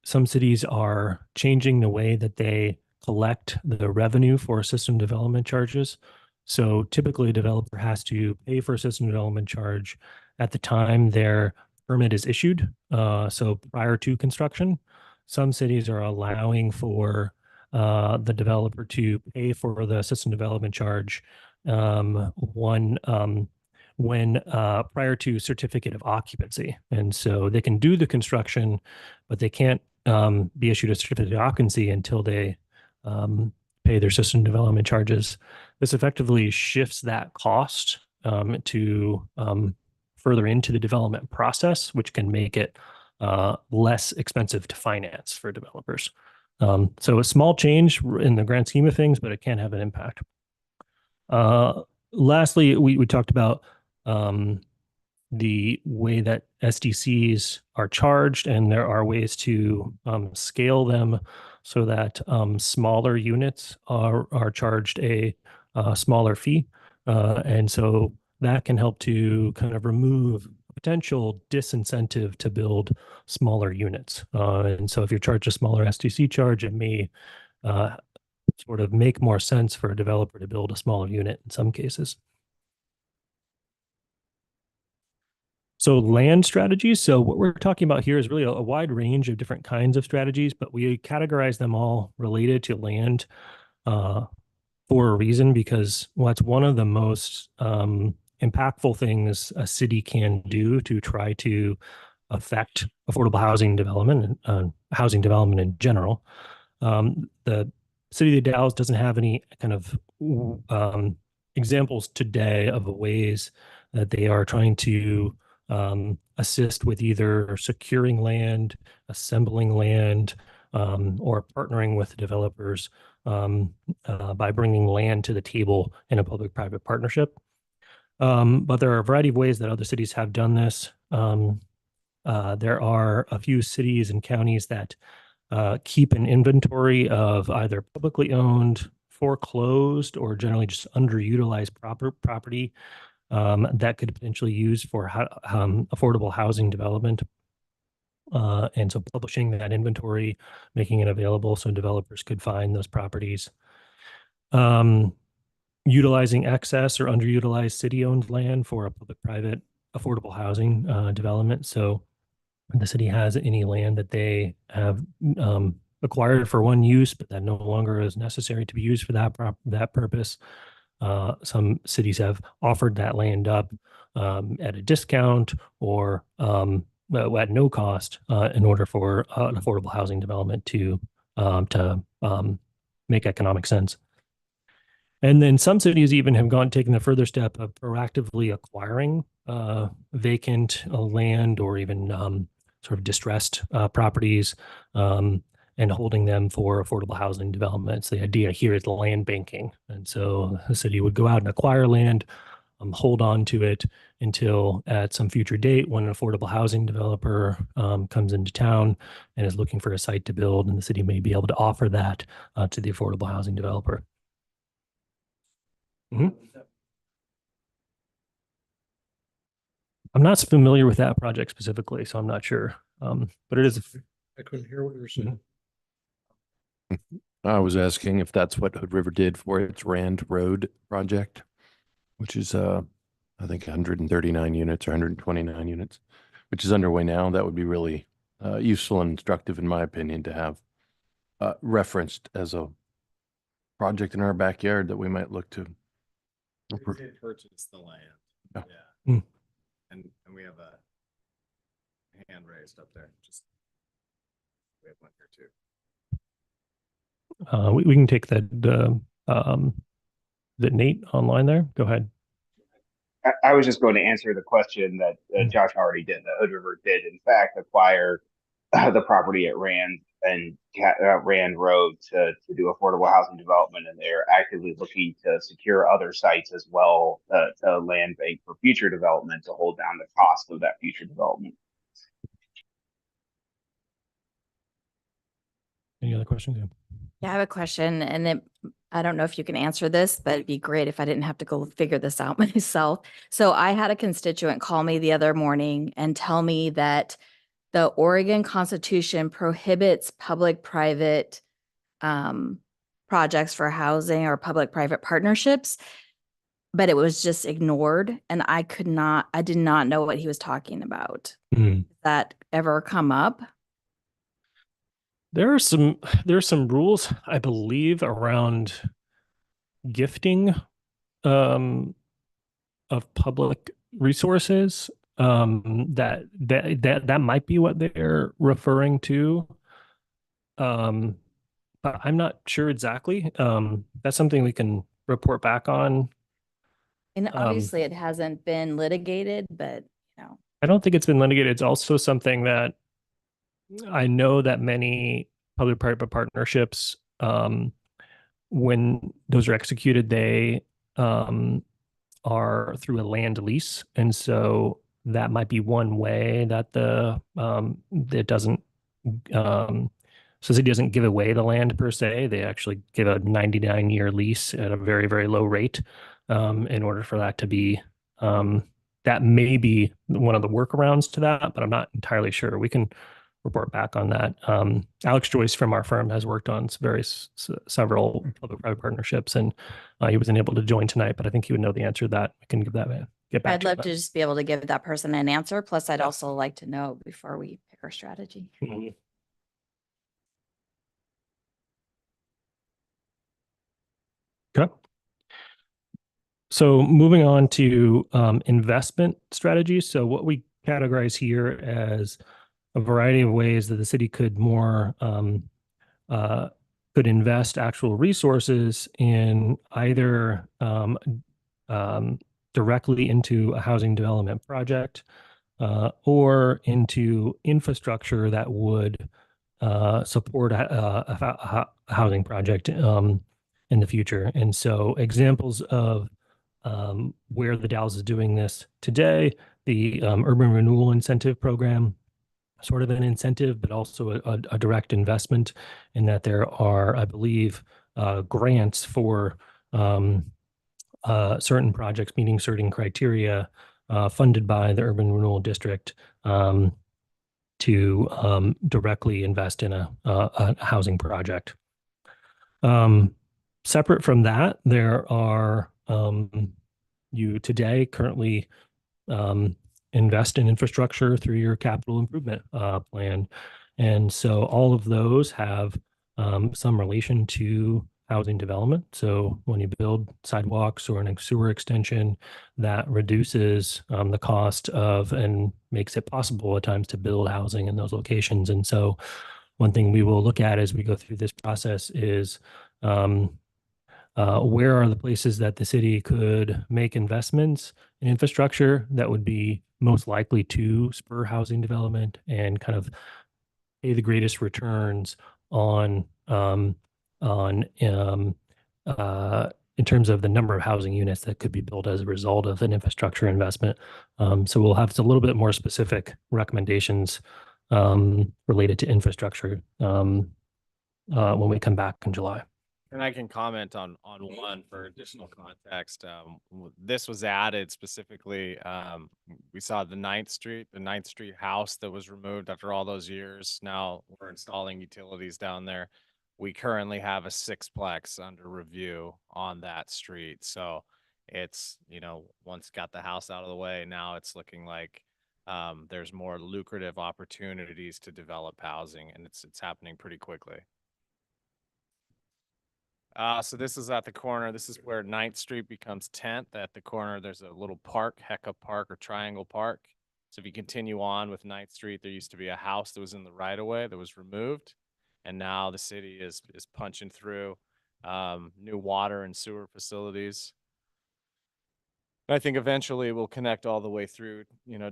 some cities are changing the way that they collect the revenue for system development charges. So typically a developer has to pay for a system development charge at the time their permit is issued, so prior to construction. Some cities are allowing for the developer to pay for the system development charge when prior to certificate of occupancy. And so they can do the construction, but they can't be issued a certificate of occupancy until they pay their system development charges. This effectively shifts that cost to further into the development process, which can make it less expensive to finance for developers. So a small change in the grand scheme of things, but it can have an impact. Lastly, we talked about the way that SDCs are charged, and there are ways to scale them so that smaller units are charged a smaller fee. And so that can help to kind of remove potential disincentive to build smaller units. And so if you're charged a smaller SDC charge, it may sort of make more sense for a developer to build a smaller unit in some cases. So land strategies. So what we're talking about here is really a wide range of different kinds of strategies, but we categorize them all related to land for a reason, because what's one of the most impactful things a city can do to try to affect affordable housing development and housing development in general. The city of Dalles doesn't have any kind of examples today of ways that they are trying to assist with either securing land, assembling land, or partnering with developers by bringing land to the table in a public-private partnership. But there are a variety of ways that other cities have done this. There are a few cities and counties that keep an inventory of either publicly owned, foreclosed, or generally just underutilized property that could potentially use for affordable housing development. And so publishing that inventory, making it available so developers could find those properties. Utilizing excess or underutilized city-owned land for a public-private affordable housing development. So the city has any land that they have acquired for one use, but that no longer is necessary to be used for that purpose. Some cities have offered that land up at a discount or at no cost in order for an affordable housing development to make economic sense. And then some cities even have taken the further step of proactively acquiring vacant land or even sort of distressed properties and holding them for affordable housing developments. The idea here is land banking. And so the city would go out and acquire land, hold on to it until at some future date when an affordable housing developer comes into town and is looking for a site to build, and the city may be able to offer that to the affordable housing developer. I'm not familiar with that project specifically, so I'm not sure. But it is. I couldn't hear what you were saying. I was asking if that's what Hood River did for its Rand Road project, which is I think 139 units or 129 units, which is underway now. That would be really useful and instructive, in my opinion, to have referenced as a project in our backyard that we might look to. We did purchase the land. Yeah. Yeah. And we have a hand raised up there. Just we have one here too. We can take that Nate online there. Go ahead. I was just going to answer the question that Josh already did. The Hood River did, in fact, acquire the property at Rand Road to do affordable housing development, and they're actively looking to secure other sites as well to land bank for future development to hold down the cost of that future development. Any other questions? Yeah, I have a question, and I don't know if you can answer this, but it'd be great if I didn't have to go figure this out myself. So I had a constituent call me the other morning and tell me that the Oregon Constitution prohibits public-private projects for housing or public-private partnerships, but it was just ignored, and I did not know what he was talking about. Did that ever come up? There are some rules, I believe, around gifting of public resources. That might be what they're referring to. But I'm not sure exactly. That's something we can report back on. And obviously it hasn't been litigated, but I don't think it's been litigated. It's also something that I know that many public-private partnerships, when those are executed, they are through a land lease, and so that might be one way that it doesn't. So it doesn't give away the land per se. They actually give a 99-year lease at a very, very low rate in order for that to be. That may be one of the workarounds to that, but I'm not entirely sure. We can report back on that. Alex Joyce from our firm has worked on several public-private partnerships, and he wasn't able to join tonight, but I think he would know the answer to that. I can give get back I'd to you love on to that. just be able to give that person an answer. Plus, I'd Yeah. also like to know before we pick our strategy. Mhm. Okay. So moving on to investment strategies. So what we categorize here as a variety of ways that the city could more could invest actual resources in either directly into a housing development project or into infrastructure that would support a housing project in the future. And so examples of where the Dalles is doing this today, the Urban Renewal Incentive Program, sort of an incentive, but also a direct investment in that there are, I believe, grants for certain projects meeting certain criteria funded by the Urban Renewal District to directly invest in a housing project. Separate from that, there are you today currently invest in infrastructure through your capital improvement plan. And so all of those have some relation to housing development. So when you build sidewalks or an sewer extension, that reduces the cost of and makes it possible at times to build housing in those locations. And so one thing we will look at as we go through this process is where are the places that the city could make investments in infrastructure that would be most likely to spur housing development and kind of pay the greatest returns on on in terms of the number of housing units that could be built as a result of an infrastructure investment. So we'll have a little bit more specific recommendations related to infrastructure when we come back in July. And I can comment on one for additional context. This was added specifically. We saw the 9th Street house that was removed after all those years. Now we're installing utilities down there. We currently have a sixplex under review on that street. So it's, once got the house out of the way, now it's looking like there's more lucrative opportunities to develop housing, and it's happening pretty quickly. So this is at the corner. This is where 9th Street becomes 10th. At the corner, there's a little park, Hecka Park or Triangle Park. So if you continue on with 9th Street, there used to be a house that was in the right of way that was removed. And now the city is punching through new water and sewer facilities. I think eventually we'll connect all the way through,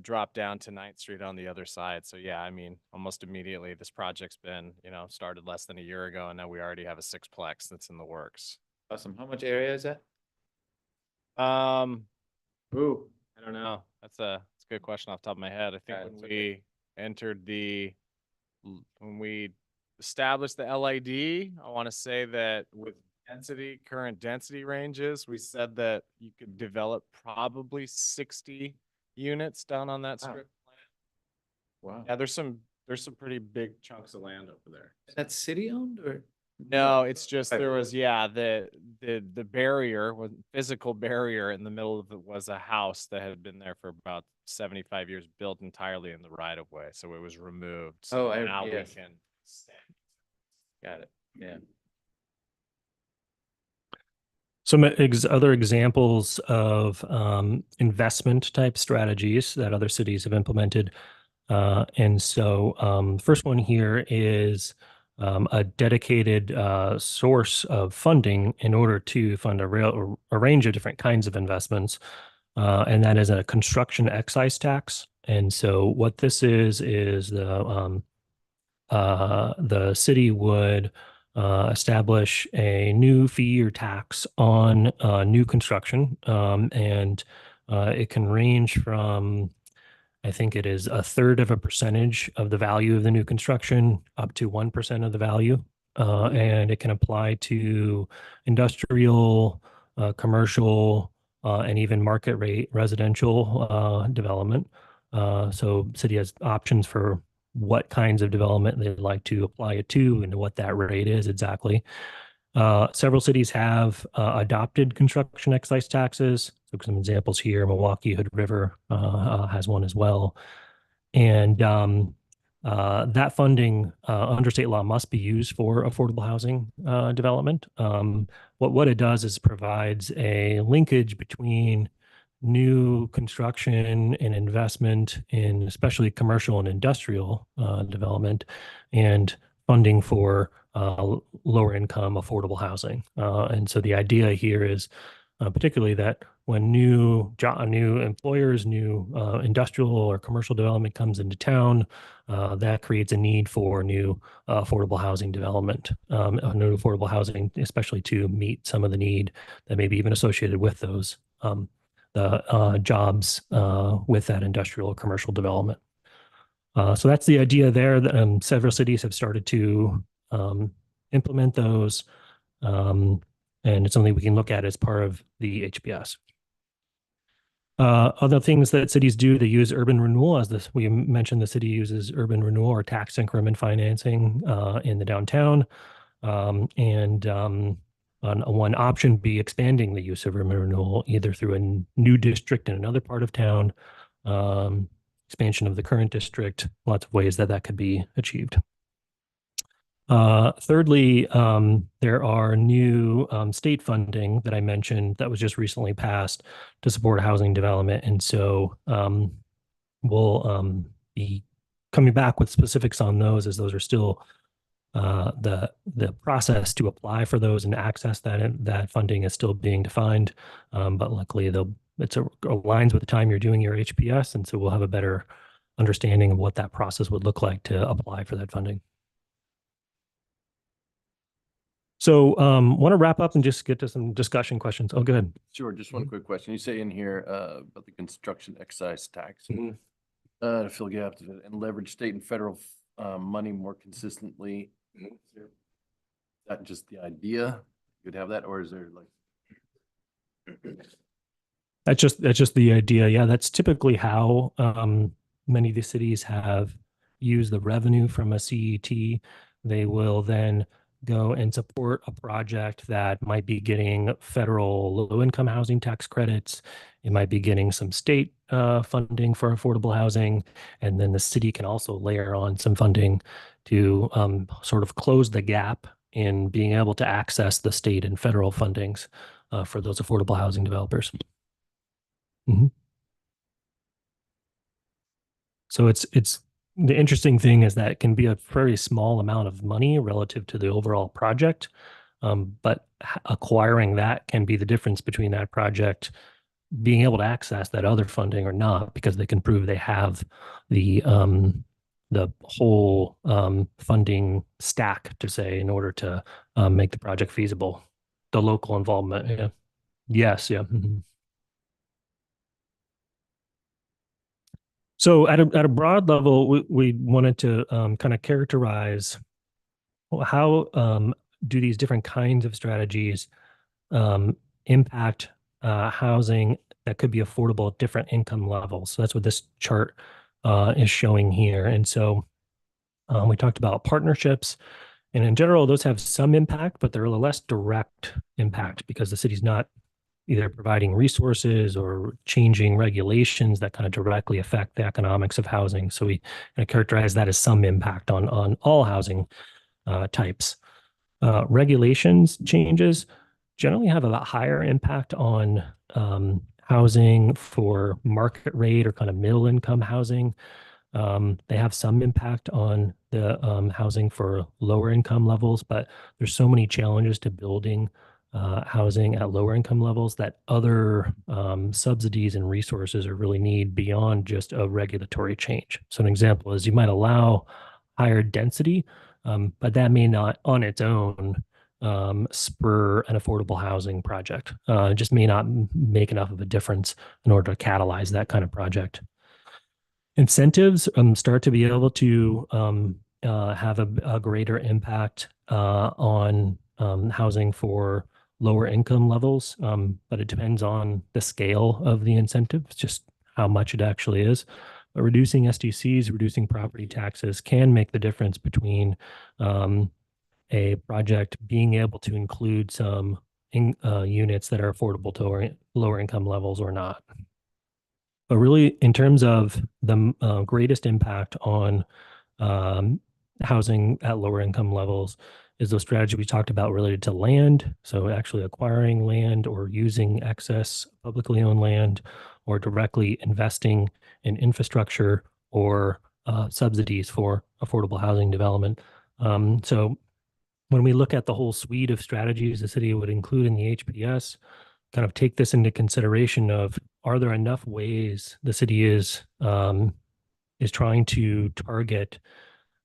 drop down to 9th Street on the other side. So yeah, I mean, almost immediately this project's been, started less than a year ago, and now we already have a sixplex that's in the works. Awesome. How much area is that? Ooh, I don't know. That's a good question off the top of my head. I think when we established the LID, I want to say that with current density ranges, we said that you could develop probably 60 units down on that strip. Wow. Yeah, there's some pretty big chunks of land over there. Is that city owned or? No, it's just there was the barrier, was physical barrier in the middle of it was a house that had been there for about 75 years, built entirely in the right of way. So it was removed. So now we can. Got it. Yeah. Some other examples of investment type strategies that other cities have implemented. And so first one here is a dedicated source of funding in order to fund a range of different kinds of investments. And that is a construction excise tax. And so what this is the city would establish a new fee or tax on new construction. And it can range from, I think it is 1/3 of a percentage of the value of the new construction up to 1% of the value. And it can apply to industrial, commercial, and even market rate residential development. So city has options for what kinds of development they'd like to apply it to and what that rate is exactly. Several cities have adopted construction excise taxes. So some examples here, Milwaukee, Hood River has one as well. And that funding under state law must be used for affordable housing development. What it does is provides a linkage between new construction and investment in especially commercial and industrial development and funding for lower income affordable housing. And so the idea here is particularly that when new employers, new industrial or commercial development comes into town, that creates a need for new affordable housing development, new affordable housing, especially to meet some of the need that may be even associated with those jobs with that industrial or commercial development. So that's the idea there. That, several cities have started to implement those, and it's something we can look at as part of the HPS. Other things that cities do, they use urban renewal. As this, we mentioned, the city uses urban renewal or tax increment financing in the downtown, one option be expanding the use of urban renewal either through a new district in another part of town, expansion of the current district, lots of ways that that could be achieved. Thirdly, there are new state funding that I mentioned that was just recently passed to support housing development. And so we'll be coming back with specifics on those as those are still the process to apply for those and access that funding is still being defined. But luckily it aligns with the time you're doing your HPS. And so we'll have a better understanding of what that process would look like to apply for that funding. So want to wrap up and just get to some discussion questions. Oh, go ahead. Sure. Just one quick question. You say in here about the construction excise tax Mm-hmm. to fill gaps and leverage state and federal money more consistently. Is that just the idea? You could have that, or is there like? That's just the idea. Yeah, that's typically how many of the cities have used the revenue from a CET. They will then go and support a project that might be getting federal low-income housing tax credits. It might be getting some state funding for affordable housing. And then the city can also layer on some funding to sort of close the gap in being able to access the state and federal fundings for those affordable housing developers. Mm-hmm. So it's the interesting thing is that it can be a very small amount of money relative to the overall project, but acquiring that can be the difference between that project being able to access that other funding or not, because they can prove they have the whole funding stack to say in order to make the project feasible. The local involvement, yeah. Yes, yeah. Mm-hmm. So at a broad level, we wanted to kind of characterize how do these different kinds of strategies impact housing that could be affordable at different income levels. So that's what this chart is showing here. And so we talked about partnerships, and in general, those have some impact, but they're a less direct impact because the city's not either providing resources or changing regulations that kind of directly affect the economics of housing. So we kind of characterize that as some impact on all housing types. Regulations changes generally have a higher impact on housing for market rate or kind of middle income housing. They have some impact on the housing for lower income levels, but there's so many challenges to building housing at lower income levels that other subsidies and resources are really need beyond just a regulatory change. So an example is you might allow higher density, but that may not on its own spur an affordable housing project. It just may not make enough of a difference in order to catalyze that kind of project. Incentives start to be able to have a greater impact on housing for lower income levels, but it depends on the scale of the incentive, just how much it actually is. But reducing SDCs, reducing property taxes can make the difference between a project being able to include some units that are affordable to lower income levels or not. But really, in terms of the greatest impact on housing at lower income levels is the strategy we talked about related to land. So actually acquiring land or using excess publicly owned land or directly investing in infrastructure or subsidies for affordable housing development. So when we look at the whole suite of strategies the city would include in the HPS, kind of take this into consideration of, are there enough ways the city is trying to target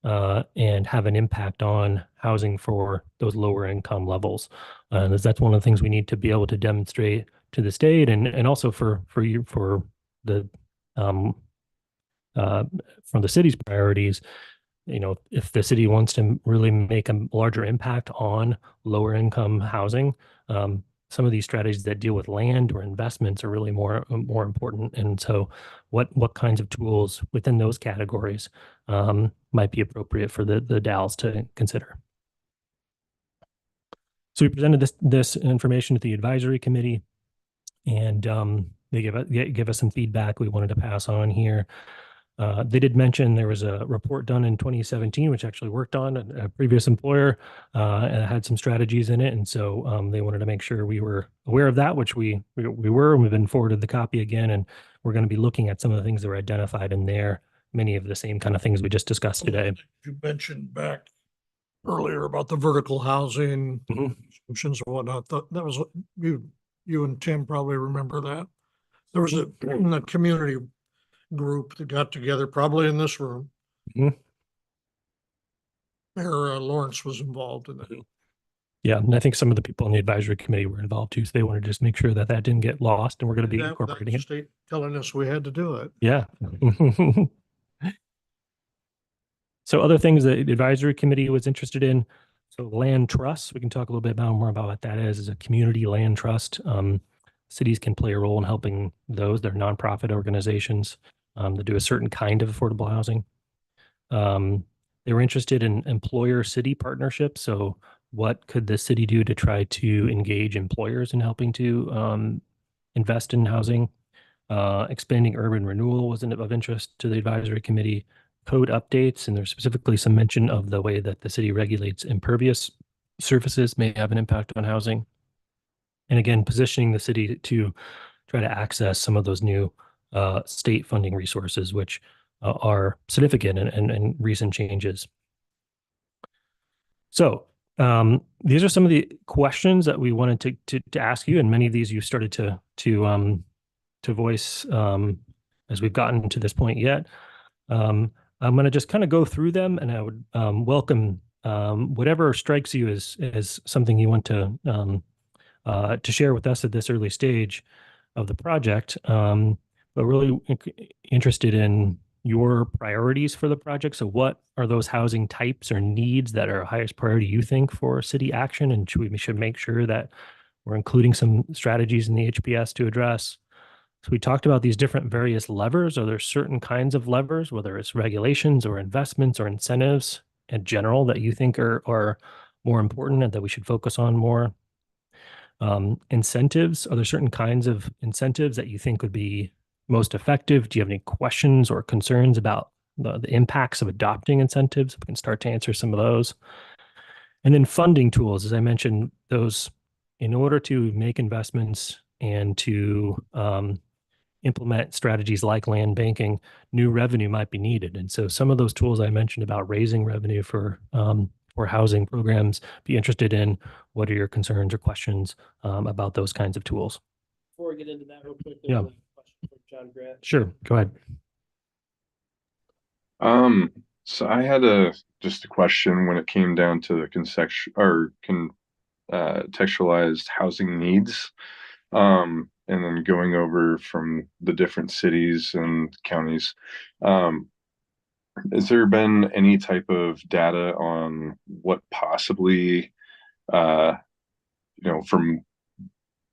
and have an impact on housing for those lower income levels. That's one of the things we need to be able to demonstrate to the state and also for the from the city's priorities. You know, if the city wants to really make a larger impact on lower income housing, some of these strategies that deal with land or investments are really more important. And so what kinds of tools within those categories might be appropriate for the Dalles to consider? So we presented this information to the advisory committee, and they give us some feedback we wanted to pass on here. They did mention there was a report done in 2017, which actually worked on a previous employer and had some strategies in it. And so they wanted to make sure we were aware of that, which we were, and we've been forwarded the copy again. And we're going to be looking at some of the things that were identified in there, many of the same kind of things we just discussed today. You mentioned back earlier about the vertical housing solutions and whatnot. That was, you and Tim probably remember that. There was a community group that got together, probably in this room. Mayor Lawrence was involved in that. Yeah, and I think some of the people on the advisory committee were involved too, so they wanted to just make sure that didn't get lost, and we're going to be incorporating it. State telling us we had to do it. Yeah. So other things that the advisory committee was interested in, so land trusts, we can talk a little bit more about what that is a community land trust. Cities can play a role in helping those. They're nonprofit organizations that do a certain kind of affordable housing. They were interested in employer-city partnerships. So what could the city do to try to engage employers in helping to invest in housing? Expanding urban renewal was of interest to the advisory committee. Code updates, and there's specifically some mention of the way that the city regulates impervious surfaces may have an impact on housing. And again, positioning the city to try to access some of those new state funding resources, which are significant and recent changes. So these are some of the questions that we wanted to ask you, and many of these you started to voice as we've gotten to this point yet. I'm going to just kind of go through them, and I would welcome whatever strikes you as something you want to share with us at this early stage of the project, but really interested in your priorities for the project. So what are those housing types or needs that are highest priority you think for city action, and we should make sure that we're including some strategies in the HPS to address? So we talked about these different various levers. Are there certain kinds of levers, whether it's regulations or investments or incentives in general, that you think are more important and that we should focus on more? Incentives, are there certain kinds of incentives that you think would be most effective? Do you have any questions or concerns about the impacts of adopting incentives? We can start to answer some of those. And then funding tools, as I mentioned, those in order to make investments and to implement strategies like land banking, new revenue might be needed. And so some of those tools I mentioned about raising revenue for housing programs, be interested in what are your concerns or questions about those kinds of tools. Before we get into that real quick, Yeah. a question from John Grant. Sure, go ahead. So I had just a question when it came down to the contextualized housing needs. And then going over from the different cities and counties. Has there been any type of data on what possibly, from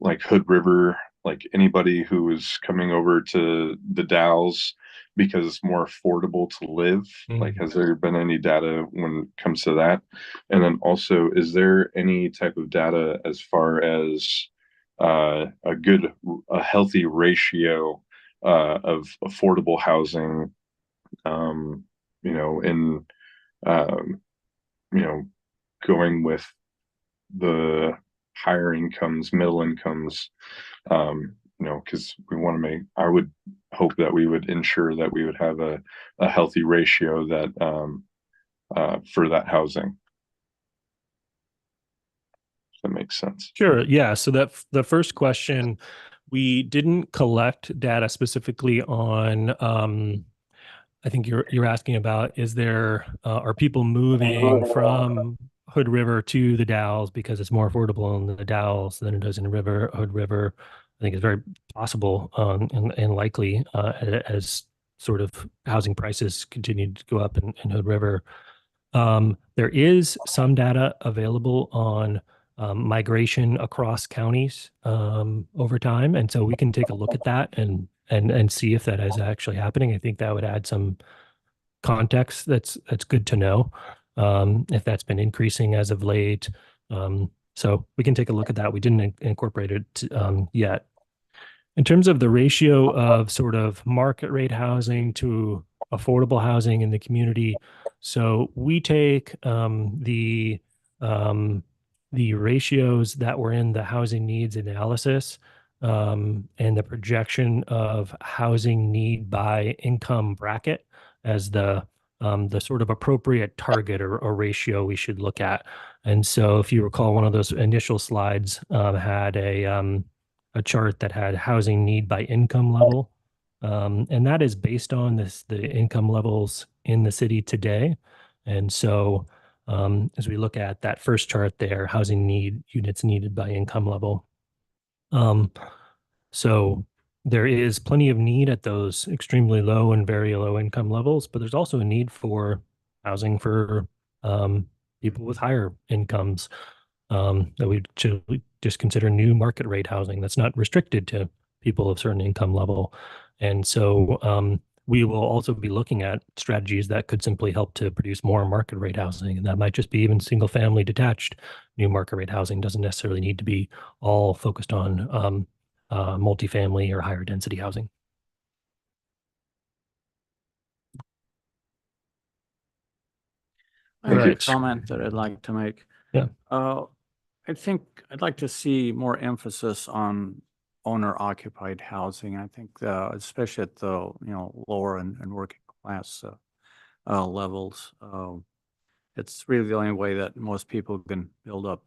like Hood River, like anybody who was coming over to the Dalles because it's more affordable to live? Like, has there been any data when it comes to that? And then also, is there any type of data as far as a healthy ratio of affordable housing, you know, in you know, going with the higher incomes, middle incomes, you know, because we want to I would hope that we would ensure that we would have a healthy ratio that for that housing. If that makes sense. Sure. Yeah. So the first question, we didn't collect data specifically on. I think you're asking about, is there are people moving from Hood River to the Dalles because it's more affordable in the Dalles than it is in Hood River? I think it's very possible and likely as sort of housing prices continue to go up in Hood River. There is some data available on migration across counties over time, and so we can take a look at that and see if that is actually happening. I think that would add some context that's good to know if that's been increasing as of late. So we can take a look at that. We didn't incorporate it yet. In terms of the ratio of sort of market rate housing to affordable housing in the community, so we take the ratios that were in the housing needs analysis and the projection of housing need by income bracket as the sort of appropriate target or ratio we should look at. And so if you recall, one of those initial slides had a chart that had housing need by income level. And that is based on the income levels in the city today. And so as we look at that first chart there, housing need units needed by income level. So there is plenty of need at those extremely low and very low income levels, but there's also a need for housing for people with higher incomes that we should just consider new market rate housing that's not restricted to people of certain income level. And so we will also be looking at strategies that could simply help to produce more market rate housing. And that might just be even single family detached new market rate housing. Doesn't necessarily need to be all focused on multifamily or higher density housing. I have a Thank you. comment that I'd like to make. Yeah. I think I'd like to see more emphasis on owner occupied housing. I think especially at the lower and working class levels, it's really the only way that most people can build up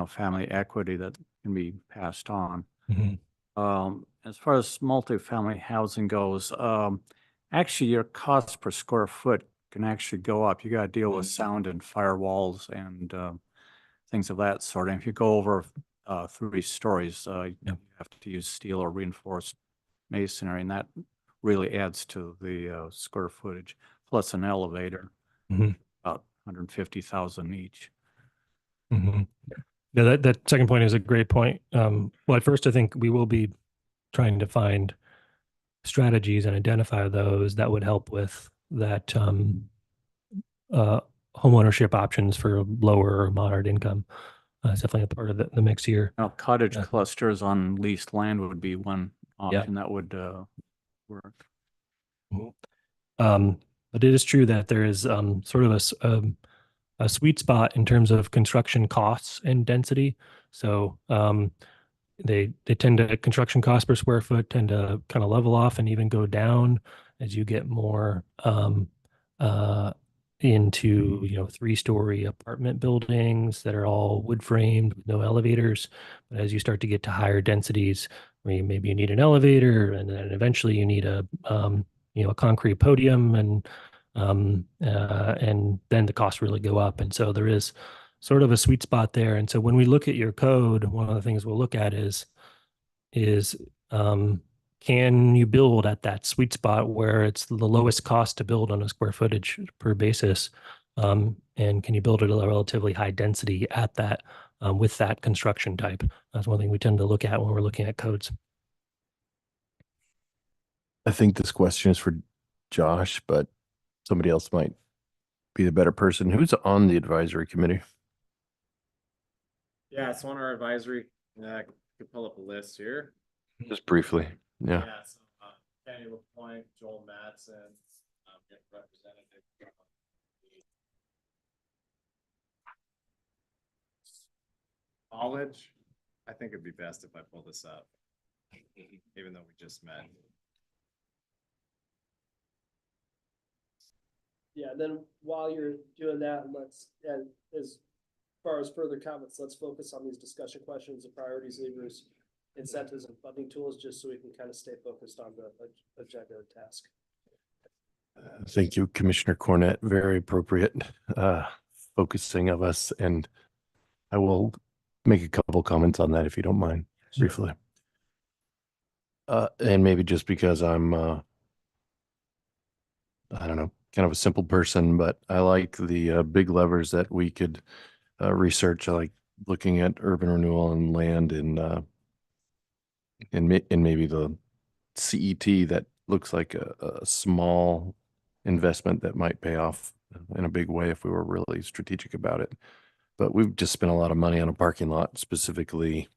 family equity that can be passed on. As far as multifamily housing goes, actually your cost per square foot can actually go up. You got to deal with sound and firewalls and things of that sort. And if you go over 3 stories, you have to use steel or reinforced masonry, and that really adds to the square footage. Plus an elevator, about 150,000 each. Yeah, that second point is a great point. Well, at first, I think we will be trying to find strategies and identify those that would help with that homeownership options for lower or moderate income. It's definitely a part of the mix here. Now, cottage clusters on leased land would be one option that would work. But it is true that there is sort of a sweet spot in terms of construction costs and density. So they tend to, construction costs per square foot tend to kind of level off and even go down as you get more into 3-story apartment buildings that are all wood framed with no elevators. But as you start to get to higher densities, where maybe you need an elevator, and then eventually you need a concrete podium, and then the costs really go up. And so there is sort of a sweet spot there. And so when we look at your code, one of the things we'll look at is can you build at that sweet spot where it's the lowest cost to build on a square footage per basis? And can you build at a relatively high density at that with that construction type? That's one thing we tend to look at when we're looking at codes. I think this question is for Josh, but somebody else might be the better person. Who's on the advisory committee? Yeah, it's on our advisory. I could pull up a list here. Just briefly. Yeah. So, Kenny LaPointe, Joel Madsen, we have representative from the college. I think it'd be best if I pull this up, even though we just met. Yeah, and then while you're doing that, let's, as far as further comments, let's focus on these discussion questions, the priorities, levers, incentives, and funding tools, just so we can kind of stay focused on the agenda and task. Thank you, Commissioner Cornett. Very appropriate focusing of us. And I will make a couple comments on that if you don't mind, briefly. And maybe just because I'm, I don't know, kind of a simple person, but I like the big levers that we could research. I like looking at urban renewal and land and maybe the CET that looks like a small investment that might pay off in a big way if we were really strategic about it. But we've just spent a lot of money on a parking lot. Specifically,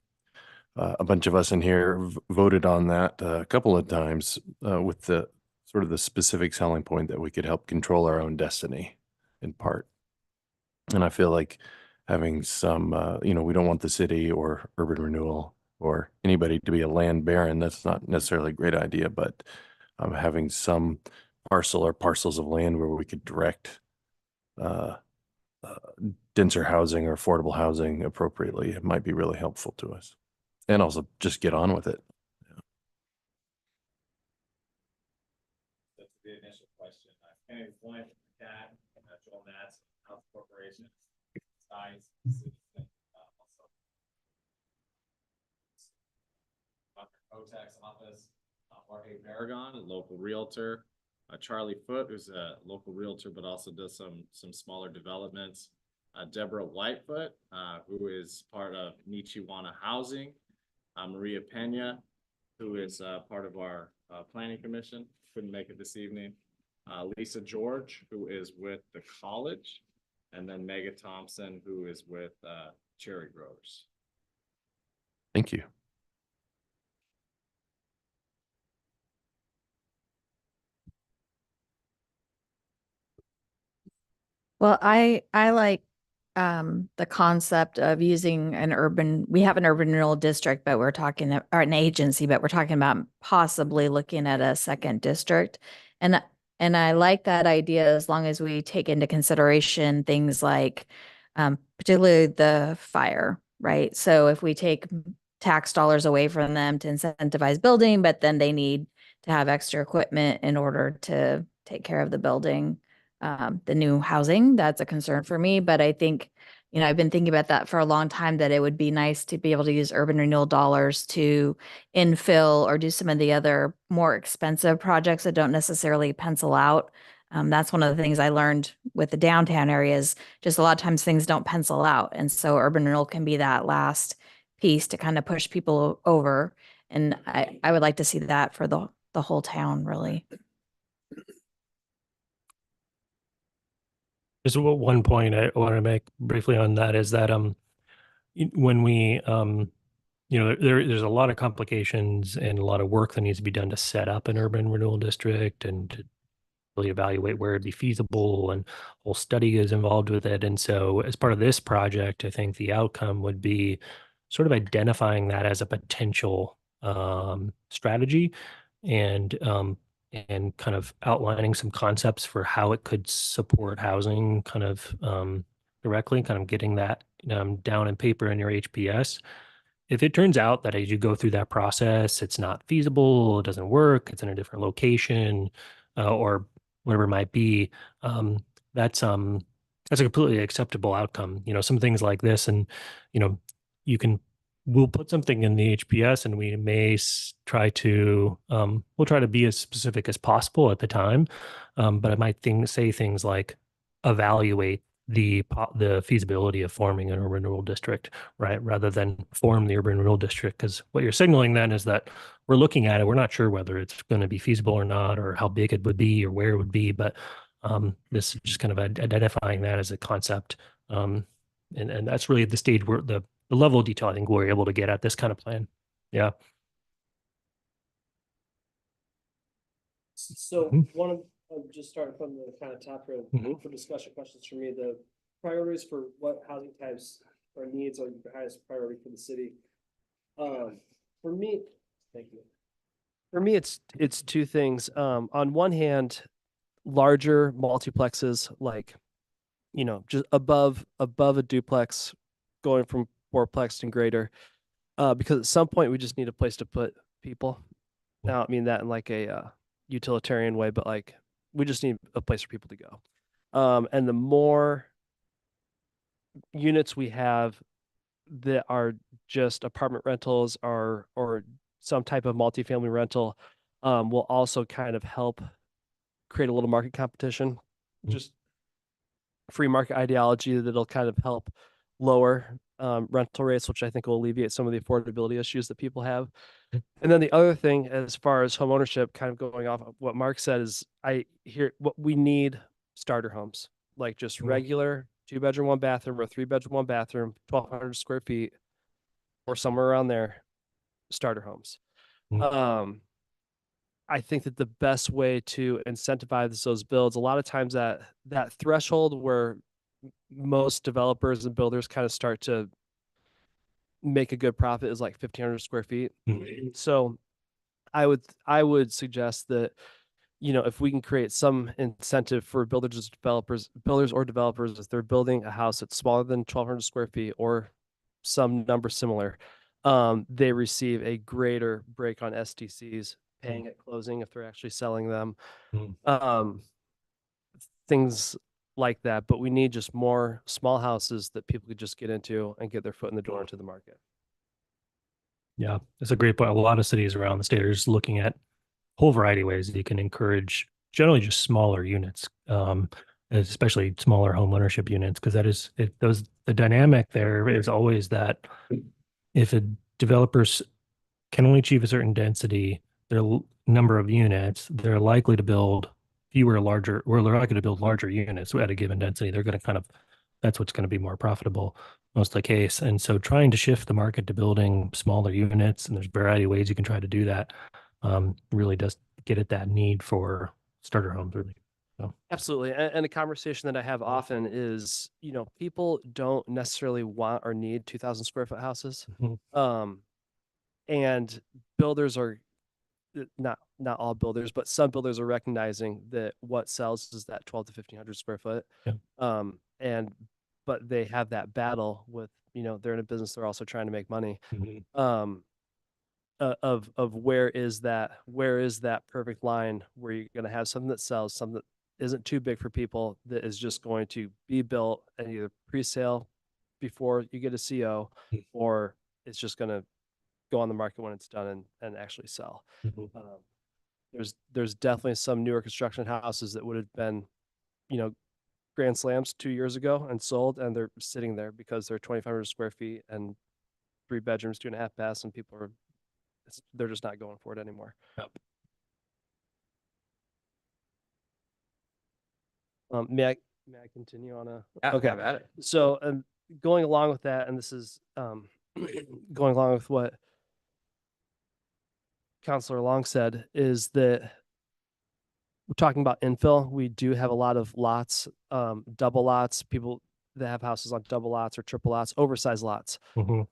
a bunch of us in here voted on that a couple of times with the sort of the specific selling point that we could help control our own destiny in part. And I feel like having some, we don't want the city or urban renewal or anybody to be a land baron. That's not necessarily a great idea, but having some parcel or parcels of land where we could direct denser housing or affordable housing appropriately, it might be really helpful to us. And also just get on with it. That's the initial question. Kenny LaPointe, CAT, Joel Madsen, House Corporation, size, also Dr. Kotak's office, Jorge Paragon, a local realtor, Charlie Foote, who's a local realtor, but also does some smaller developments. Deborah Whitefoot, who is part of Nichiwana Housing. Maria Pena, who is part of our planning commission, couldn't make it this evening. Lisa George, who is with the college, and then Megan Thompson, who is with Cherry Growers. Thank you. Well, I like the concept of using we have an urban renewal district, but we're talking, or an agency, but we're talking about possibly looking at a second district. And I like that idea as long as we take into consideration things like particularly the fire, right? So if we take tax dollars away from them to incentivize building, but then they need to have extra equipment in order to take care of the building, the new housing, that's a concern for me. But I think, I've been thinking about that for a long time, that it would be nice to be able to use urban renewal dollars to infill or do some of the other more expensive projects that don't necessarily pencil out. That's one of the things I learned with the downtown areas. Just a lot of times things don't pencil out. And so urban renewal can be that last piece to kind of push people over. And I would like to see that for the whole town, really. Just one point I want to make briefly on that is that when we there's a lot of complications and a lot of work that needs to be done to set up an urban renewal district and to really evaluate where it'd be feasible, and whole study is involved with it. And so as part of this project, I think the outcome would be sort of identifying that as a potential strategy and kind of outlining some concepts for how it could support housing kind of directly, kind of getting that down in paper in your HPS. If it turns out that as you go through that process, it's not feasible, it doesn't work, it's in a different location, or whatever it might be, that's a completely acceptable outcome. Some things like this, and we'll put something in the HPS, and we may try to we'll try to be as specific as possible at the time, but I might say things like evaluate the feasibility of forming an urban rural district, right? Rather than form the urban rural district, because what you're signaling then is that we're looking at it, we're not sure whether it's going to be feasible or not, or how big it would be, or where it would be, but this is just kind of identifying that as a concept, and that's really the stage where the level of detail I think we're able to get at this kind of plan. Yeah. So one of, just starting from the kind of top row for discussion questions for me, the priorities for what housing types or needs are the highest priority for the city. For me, thank you. For me, it's two things. On one hand, larger multiplexes, like, you know, just above a duplex, going from fourplex and greater, because at some point we just need a place to put people. Now, I don't mean that in like a utilitarian way, but like we just need a place for people to go. And the more units we have that are just apartment rentals or some type of multifamily rental, will also kind of help create a little market competition. Just free market ideology that'll kind of help lower rental rates, which I think will alleviate some of the affordability issues that people have. And then the other thing, as far as home ownership, kind of going off of what Mark said, is I hear what we need: starter homes, like just regular 2-bedroom, 1-bathroom, or 3-bedroom, 1-bathroom, 1,200 square feet, or somewhere around there, starter homes. I think that the best way to incentivize those builds, a lot of times that threshold where most developers and builders kind of start to make a good profit is like 1,500 square feet. So I would suggest that, you know, if we can create some incentive for builders or developers, if they're building a house that's smaller than 1,200 square feet or some number similar, they receive a greater break on STCs, paying at closing if they're actually selling them. Things like that, but we need just more small houses that people could just get into and get their foot in the door into the market. Yeah, that's a great point. A lot of cities around the state are just looking at a whole variety of ways that you can encourage generally just smaller units, especially smaller home ownership units, because the dynamic there is always that if a developers can only achieve a certain density, their number of units, they're likely to build larger units at a given density. They're going to that's what's going to be more profitable, most of the case. And so trying to shift the market to building smaller units, and there's a variety of ways you can try to do that, really does get at that need for starter homes, really. So. Absolutely. And a conversation that I have often is, you know, people don't necessarily want or need 2,000 square foot houses. And builders are not all builders, but some builders are recognizing that what sells is that 12 to 1,500 square foot. Yeah. But they have that battle with, you know, they're in a business, they're also trying to make money. Of where is that perfect line where you're going to have something that sells, something that isn't too big for people, that is just going to be built and either pre-sale before you get a CO, or it's just going to go on the market when it's done and actually sell. There's definitely some newer construction houses that would have been, you know, grand slams 2 years ago and sold, and they're sitting there because they're 2,500 square feet and 3 bedrooms, 2.5 baths, and they're just not going for it anymore. Yep. May I continue on a? Yeah, okay. have at it. So, going along with that, and this is going along with what Councilor Long said, is that we're talking about infill. We do have a lot of lots, double lots, people that have houses on double lots or triple lots, oversized lots.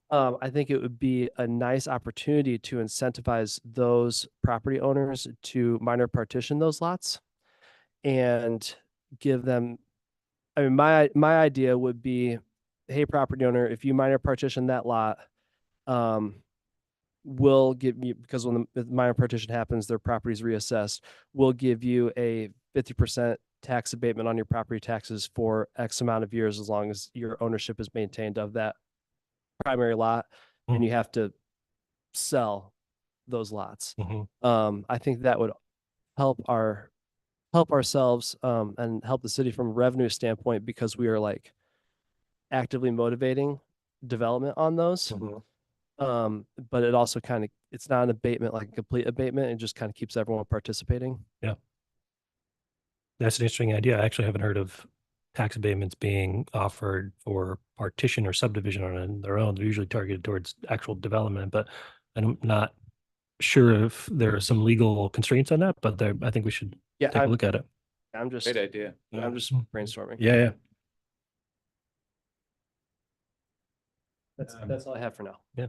I think it would be a nice opportunity to incentivize those property owners to minor partition those lots and give them, I mean, my idea would be, hey, property owner, if you minor partition that lot, we'll give you, because when the minor partition happens, their property is reassessed, we'll give you a 50% tax abatement on your property taxes for X amount of years, as long as your ownership is maintained of that primary lot, and you have to sell those lots. I think that would help help ourselves and help the city from a revenue standpoint because we are like actively motivating development on those. But it also kind of, it's not an abatement, like a complete abatement. It just kind of keeps everyone participating. Yeah. That's an interesting idea. I actually haven't heard of tax abatements being offered for partition or subdivision on their own. They're usually targeted towards actual development, but I'm not sure if there are some legal constraints on that, but I think we should Yeah, take a look at it. I'm just, Great idea. I'm just brainstorming. Yeah, That's all I have for now. yeah.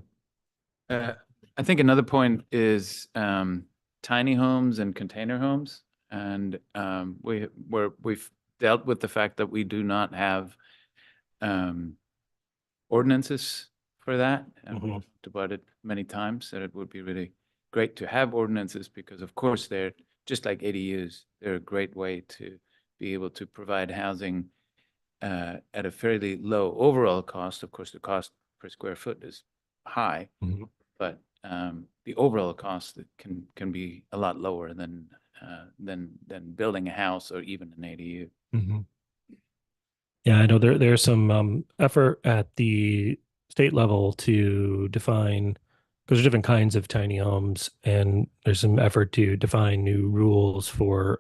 I think another point is tiny homes and container homes. And we've dealt with the fact that we do not have ordinances for that. And we've talked about it many times, that it would be really great to have ordinances because of course they're just like ADUs. They're a great way to be able to provide housing at a fairly low overall cost. Of course, the cost per square foot is high, but the overall cost can be a lot lower than building a house or even an ADU. Yeah, I know there's some effort at the state level to define, because there's different kinds of tiny homes, and there's some effort to define new rules for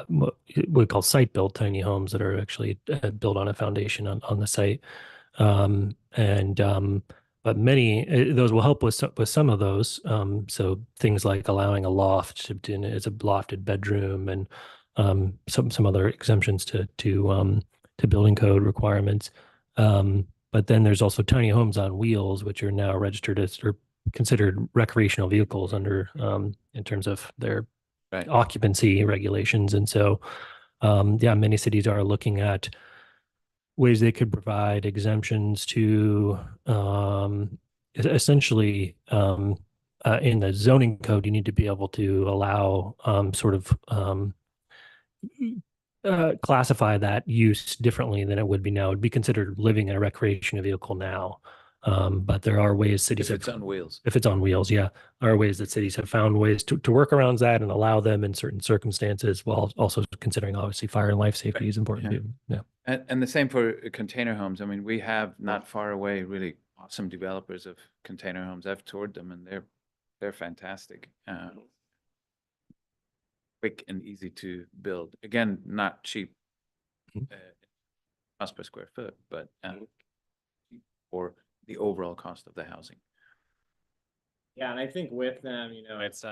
what we call site built tiny homes that are actually built on a foundation on the site. But many those will help with some of those. So things like allowing a loft shipped in as a lofted bedroom, and some other exemptions to building code requirements. But then there's also tiny homes on wheels, which are now registered as or considered recreational vehicles under in terms of their occupancy regulations. And so, yeah, many cities are looking at ways they could provide exemptions to essentially in the zoning code, you need to be able to allow classify that use differently than it would be now. It would be considered living in a recreational vehicle now. But there are ways cities If it's on wheels. If it's on wheels, yeah. There are ways that cities have found ways to work around that and allow them in certain circumstances, while also considering obviously fire and life safety is important too. Yeah. And the same for container homes. I mean, we have not far away really awesome developers of container homes. I've toured them and they're fantastic. Quick and easy to build. Again, not cheap cost per square foot, but for the overall cost of the housing. Yeah, and I think with them, it's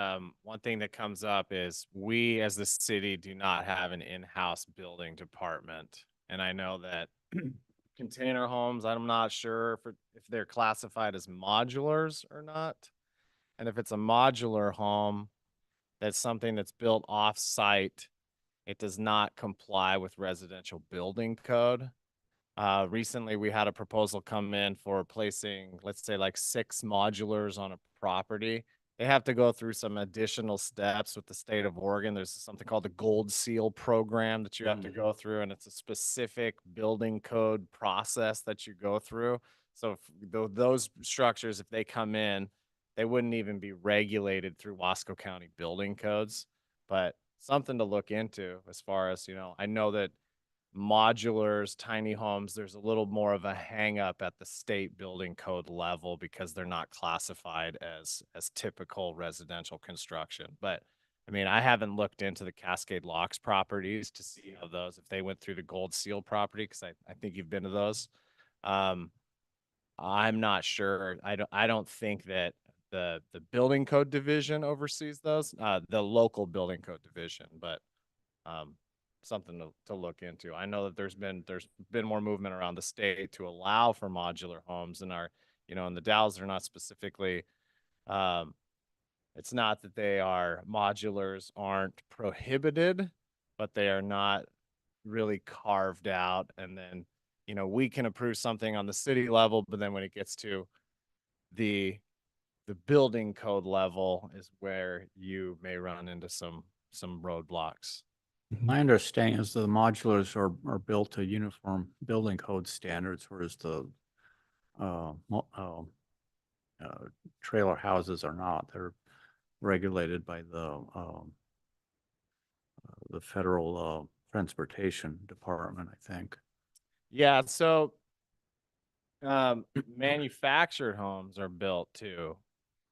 one thing that comes up is we as the city do not have an in-house building department. And I know that container homes, I'm not sure if they're classified as modulars or not. And if it's a modular home, that's something that's built off-site, it does not comply with residential building code. Recently, we had a proposal come in for placing, let's say, like 6 modulars on a property. They have to go through some additional steps with the state of Oregon. There's something called the Gold Seal program that you have to go through, and it's a specific building code process that you go through. So if those structures, if they come in, they wouldn't even be regulated through Wasco County building codes. But something to look into as far as, I know that modulars, tiny homes, there's a little more of a hang up at the state building code level because they're not classified as typical residential construction. But I mean, I haven't looked into the Cascade Locks properties to see how those, if they went through the Gold Seal property, because I think you've been to those. I'm not sure. I don't think that the building code division oversees those, the local building code division, but something to look into. I know that there's been more movement around the state to allow for modular homes, and in the Dalles, they're not specifically, it's not that they are, modulars aren't prohibited, but they are not really carved out. And then, we can approve something on the city level, but then when it gets to the building code level is where you may run into some roadblocks. My understanding is the modulars are built to uniform building code standards, whereas the trailer houses are not. regulated by the federal transportation department, I think. Yeah, so manufactured homes are built too.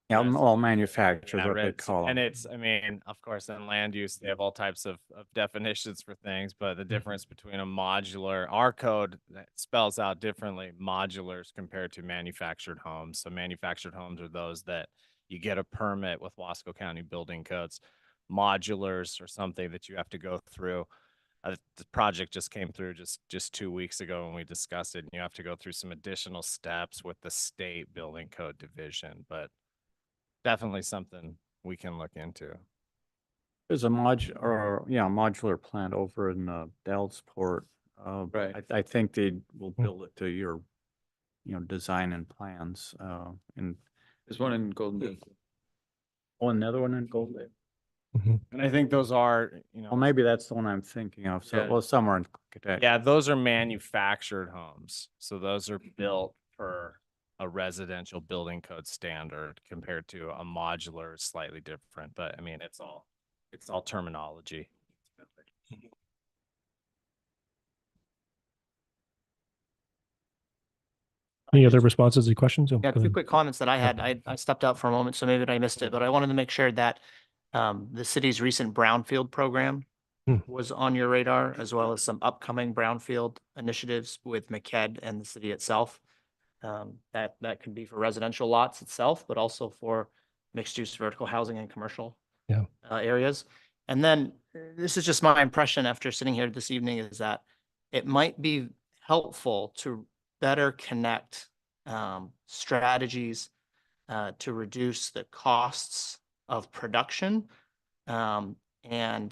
Yeah, Yes. all manufactured, Yeah, what they right. call And them. it's, I mean, of course, in land use, they have all types of definitions for things, but the difference between a modular, our code that spells out differently modulars compared to manufactured homes. So manufactured homes are those that you get a permit with Wasco County building codes. Modulars are something that you have to go through. The project just came through just 2 weeks ago when we discussed it. And you have to go through some additional steps with the state building code division, but definitely something we can look into. There's a modular plant over in Dalles Port. Right. I think they will build it to your, design and plans. And There's one in Golden Gate. oh, another one in Gold Lake. And I think those are, Well, maybe that's the one I'm thinking of. So, Yeah. well, somewhere in Cadet. yeah, those are manufactured homes. So those are built per a residential building code standard compared to a modular is slightly different. But I mean, it's all terminology. Any other responses or questions? Oh, Yeah, go two ahead. quick comments that I had. I stepped out for a moment, so maybe I missed it, but I wanted to make sure that the city's recent brownfield program Hmm. was on your radar, as well as some upcoming brownfield initiatives with McKed and the city itself. That could be for residential lots itself, but also for mixed-use vertical housing and commercial Yeah. areas. And then this is just my impression after sitting here this evening is that it might be helpful to better connect strategies to reduce the costs of production and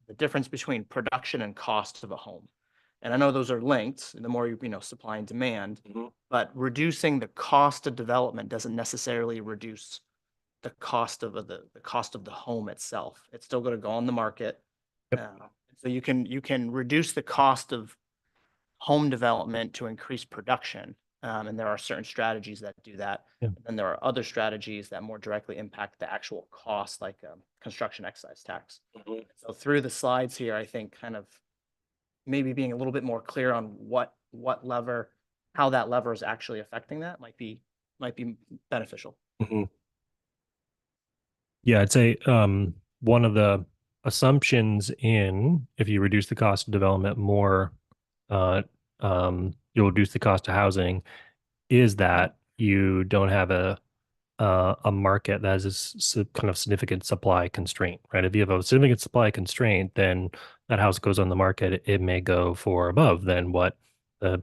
the difference between production and cost of a home. And I know those are linked, the more supply and demand, but reducing the cost of development doesn't necessarily reduce the cost of the home itself. It's still going to go on the market. So you can reduce the cost of home development to increase production. And there are certain strategies that do that. Yeah. And there are other strategies that more directly impact the actual cost, like construction excise tax. So through the slides here, I think kind of maybe being a little bit more clear on how that lever is actually affecting that might be beneficial. Yeah, I'd say one of the assumptions if you reduce the cost of development more, you'll reduce the cost of housing, is that you don't have a market that has a kind of significant supply constraint, right? If you have a significant supply constraint, then that house goes on the market, it may go for above than what the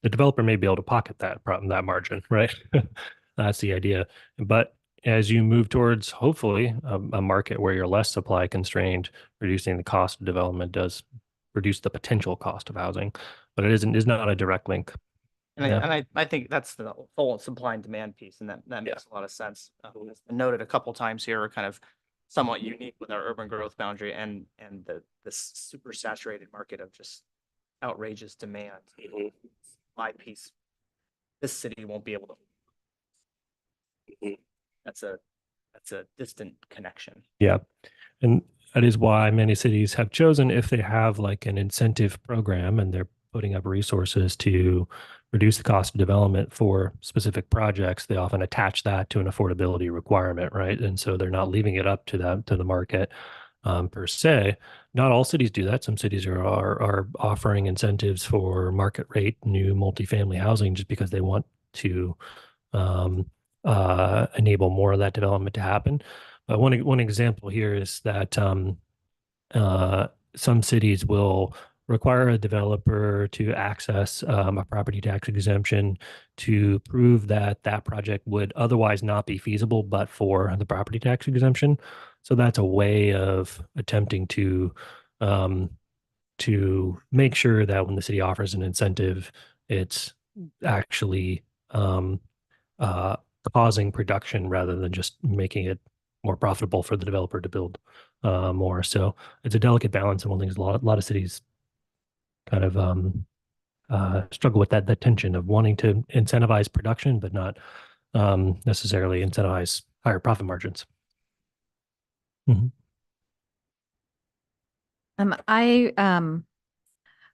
developer may be able to pocket that margin, right? That's the idea. But as you move towards hopefully a market where you're less supply constrained, reducing the cost of development does reduce the potential cost of housing, but it is not a direct link. And I think that's the whole supply and demand piece, and that makes a lot of sense. It's been noted a couple times here, we're kind of somewhat unique with our urban growth boundary and the super saturated market of just outrageous demand. My piece, this city won't be able to. That's a distant connection. Yeah. And that is why many cities have chosen, if they have like an incentive program and they're putting up resources to reduce the cost of development for specific projects, they often attach that to an affordability requirement, right? And so they're not leaving it up to the market per se. Not all cities do that. Some cities are offering incentives for market rate new multifamily housing just because they want to enable more of that development to happen. But one example here is that some cities will require a developer to access a property tax exemption to prove that that project would otherwise not be feasible but for the property tax exemption. So that's a way of attempting to make sure that when the city offers an incentive, it's actually causing production rather than just making it more profitable for the developer to build more. So it's a delicate balance, and one thing is a lot of cities kind of struggle with that tension of wanting to incentivize production, but not necessarily incentivize higher profit margins. I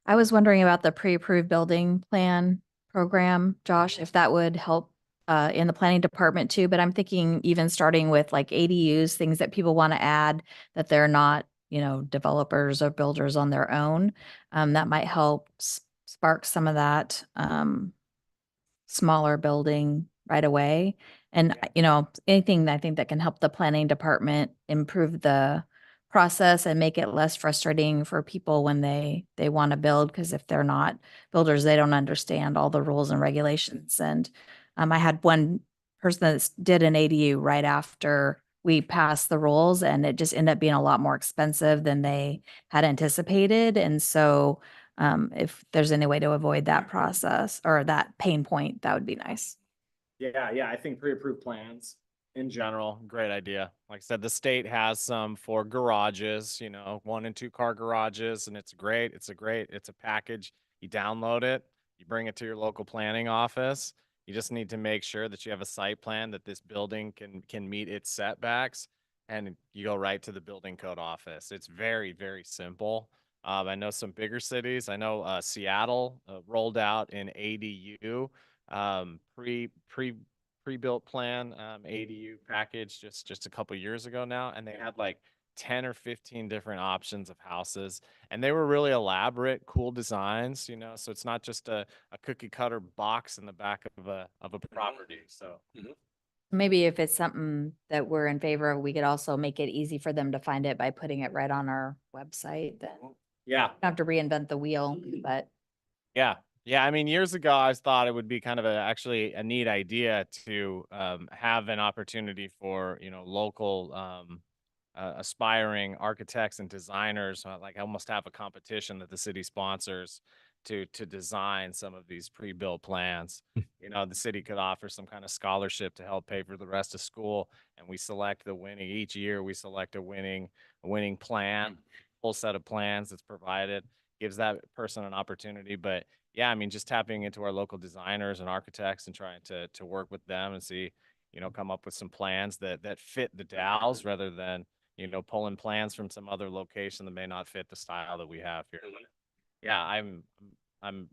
was wondering about the pre-approved building plan program, Josh, if that would help in the planning department too, but I'm thinking even starting with like ADUs, things that people want to add that they're not, developers or builders on their own. That might help spark some of that smaller building right away. And, anything that I think that can help the planning department improve the process and make it less frustrating for people when they want to build, because if they're not builders, they don't understand all the rules and regulations. And I had one person that did an ADU right after we passed the rules, and it just ended up being a lot more expensive than they had anticipated. And so if there's any way to avoid that process or that pain point, that would be nice. Yeah, I think pre-approved plans in general, great idea. Like I said, the state has some for garages, 1 and 2 car garages, and it's a package. You download it, you bring it to your local planning office. You just need to make sure that you have a site plan that this building can meet its setbacks, and you go right to the building code office. It's very, very simple. I know some bigger cities. I know Seattle rolled out an ADU pre-built plan ADU package just a couple years ago now, and they had like 10 or 15 different options of houses, and they were really elaborate, cool designs, so it's not just a cookie cutter box in the back of a property. So Maybe if it's something that we're in favor of, we could also make it easy for them to find it by putting it right on our website. Then yeah, don't have to reinvent the wheel, but yeah. I mean, years ago, I thought it would be kind of actually a neat idea to have an opportunity for, local aspiring architects and designers, like almost have a competition that the city sponsors to design some of these pre-built plans. The city could offer some kind of scholarship to help pay for the rest of school, and we select each year we select a winning plan, full set of plans that's provided, gives that person an opportunity. But yeah, I mean, just tapping into our local designers and architects and trying to work with them and see, come up with some plans that fit the Dalles rather than, pulling plans from some other location that may not fit the style that we have here. Yeah, I'm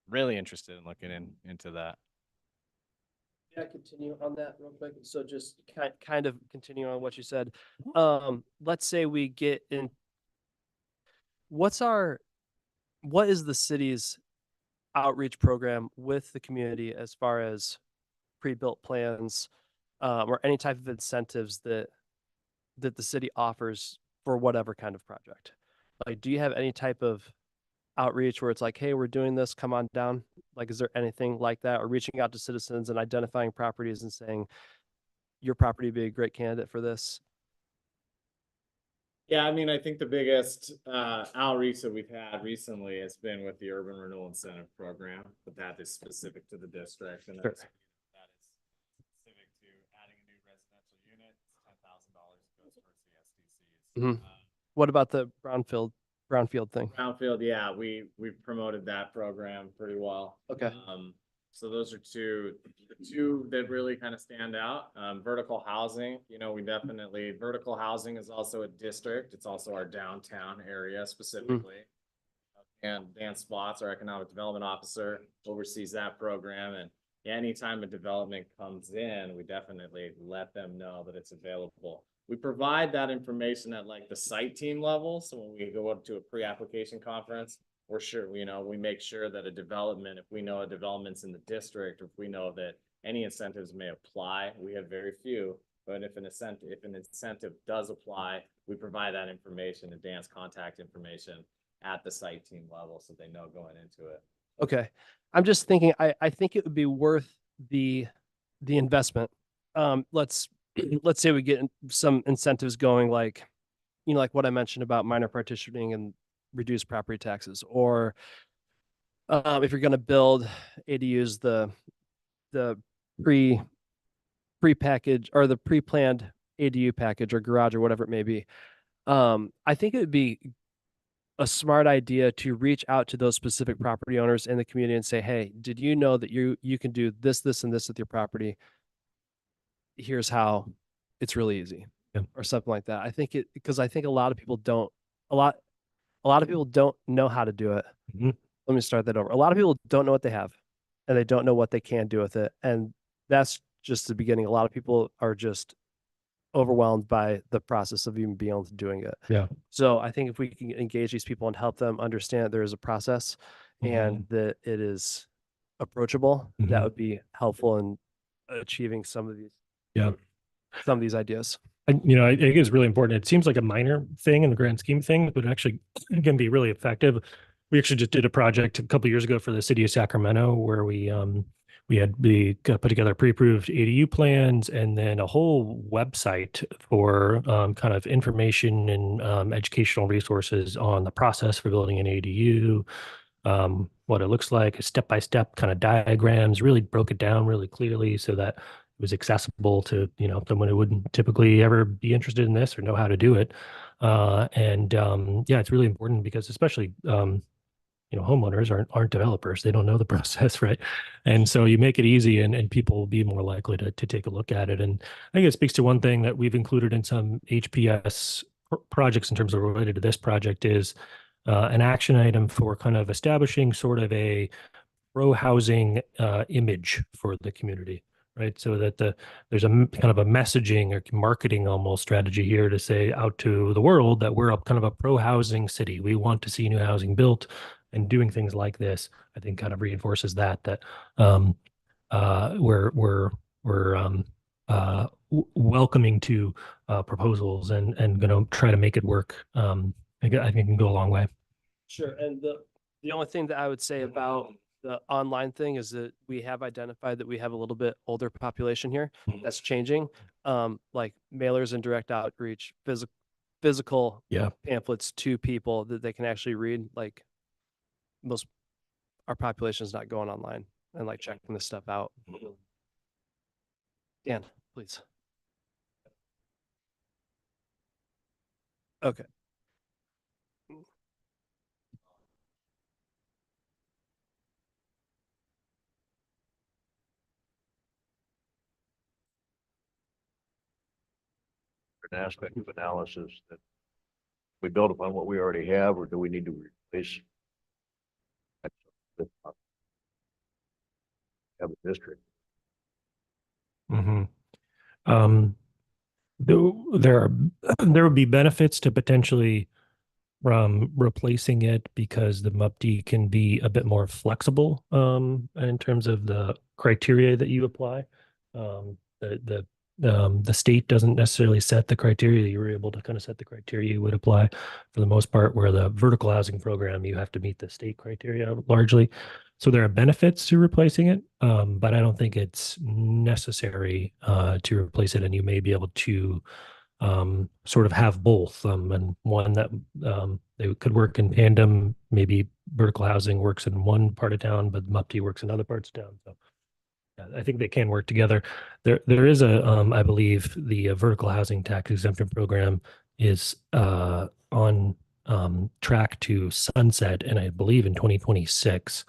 really interested in looking into that. Yeah, continue on that real quick. So just kind of continue on what you said. Let's say we get in. What is the city's outreach program with the community as far as pre-built plans, or any type of incentives that the city offers for whatever kind of project? Like, do you have any type of outreach where it's like, hey, we're doing this, come on down? Like, is there anything like that, or reaching out to citizens and identifying properties and saying your property would be a great candidate for this? Yeah, I mean, I think the biggest outreach that we've had recently has been with the Urban Renewal Incentive Program, but that is specific to the district, and Sure. that is specific to adding a new residential unit. $10,000 goes towards the SDCs. Mhm. What about the brownfield thing? Brownfield, yeah, we've promoted that program pretty well. Okay. So those are the two that really kind of stand out. Vertical housing, vertical housing is also a district. It's also our downtown area specifically. And Dan Spots, our economic development officer, oversees that program. And anytime a development comes in, we definitely let them know that it's available. We provide that information at like the site team level. So when we go up to a pre-application conference, we're sure, we make sure that a development, if we know a development's in the district, or if we know that any incentives may apply, we have very few, but if an incentive does apply, we provide that information and Dan's contact information at the site team level so they know going into it. Okay. I'm just thinking, I think it would be worth the investment. Let's say we get some incentives going, like, like what I mentioned about minor partitioning and reduced property taxes, or if you're going to build ADUs, the pre-package or the pre-planned ADU package or garage or whatever it may be. I think it would be a smart idea to reach out to those specific property owners in the community and say, hey, did you know that you can do this, this, and this with your property? Here's how it's really easy Yeah. or something like that. I think because I think a lot of people don't, a lot of people don't know how to do it. Mhm. Let me start that over. A lot of people don't know what they have and they don't know what they can do with it. And that's just the beginning. A lot of people are just overwhelmed by the process of even being able to doing it. Yeah. So I think if we can engage these people and help them understand that there is a process and that it is approachable, that would be helpful in achieving some of these ideas. I think it's really important. It seems like a minor thing in the grand scheme of things, but actually can be really effective. We actually just did a project a couple of years ago for the city of Sacramento where we put together pre-approved ADU plans and then a whole website for kind of information and educational resources on the process for building an ADU, what it looks like, step-by-step kind of diagrams, really broke it down really clearly so that it was accessible to, someone who wouldn't typically ever be interested in this or know how to do it. Yeah, it's really important because especially, homeowners aren't developers. They don't know the process, right? And so you make it easy and people will be more likely to take a look at it. And I think it speaks to one thing that we've included in some HPS projects in terms of related to this project is an action item for kind of establishing sort of a pro-housing image for the community, right? So that there's a kind of a messaging or marketing almost strategy here to say out to the world that we're kind of a pro-housing city. We want to see new housing built, and doing things like this, I think, kind of reinforces that we're welcoming to proposals and going to try to make it work. I think it can go a long way. Sure. And the only thing that I would say about the online thing is that we have identified that we have a little bit older population here. That's changing. Like mailers and direct outreach, physical pamphlets to people that they can actually read. Like most, our population is not going online and like checking this stuff out. Dan, please. Okay. An aspect of analysis that we build upon what we already have, or do we need to replace have a district? There would be benefits to potentially replacing it because the MUPD can be a bit more flexible in terms of the criteria that you apply. The state doesn't necessarily set the criteria. You were able to kind of set the criteria you would apply for the most part, where the vertical housing program, you have to meet the state criteria largely. So there are benefits to replacing it, but I don't think it's necessary to replace it. And you may be able to sort of have both, and one that they could work in tandem. Maybe vertical housing works in one part of town, but MUPD works in other parts of town. So I think they can work together. There is I believe the vertical housing tax exemption program is on track to sunset, and I believe in 2026.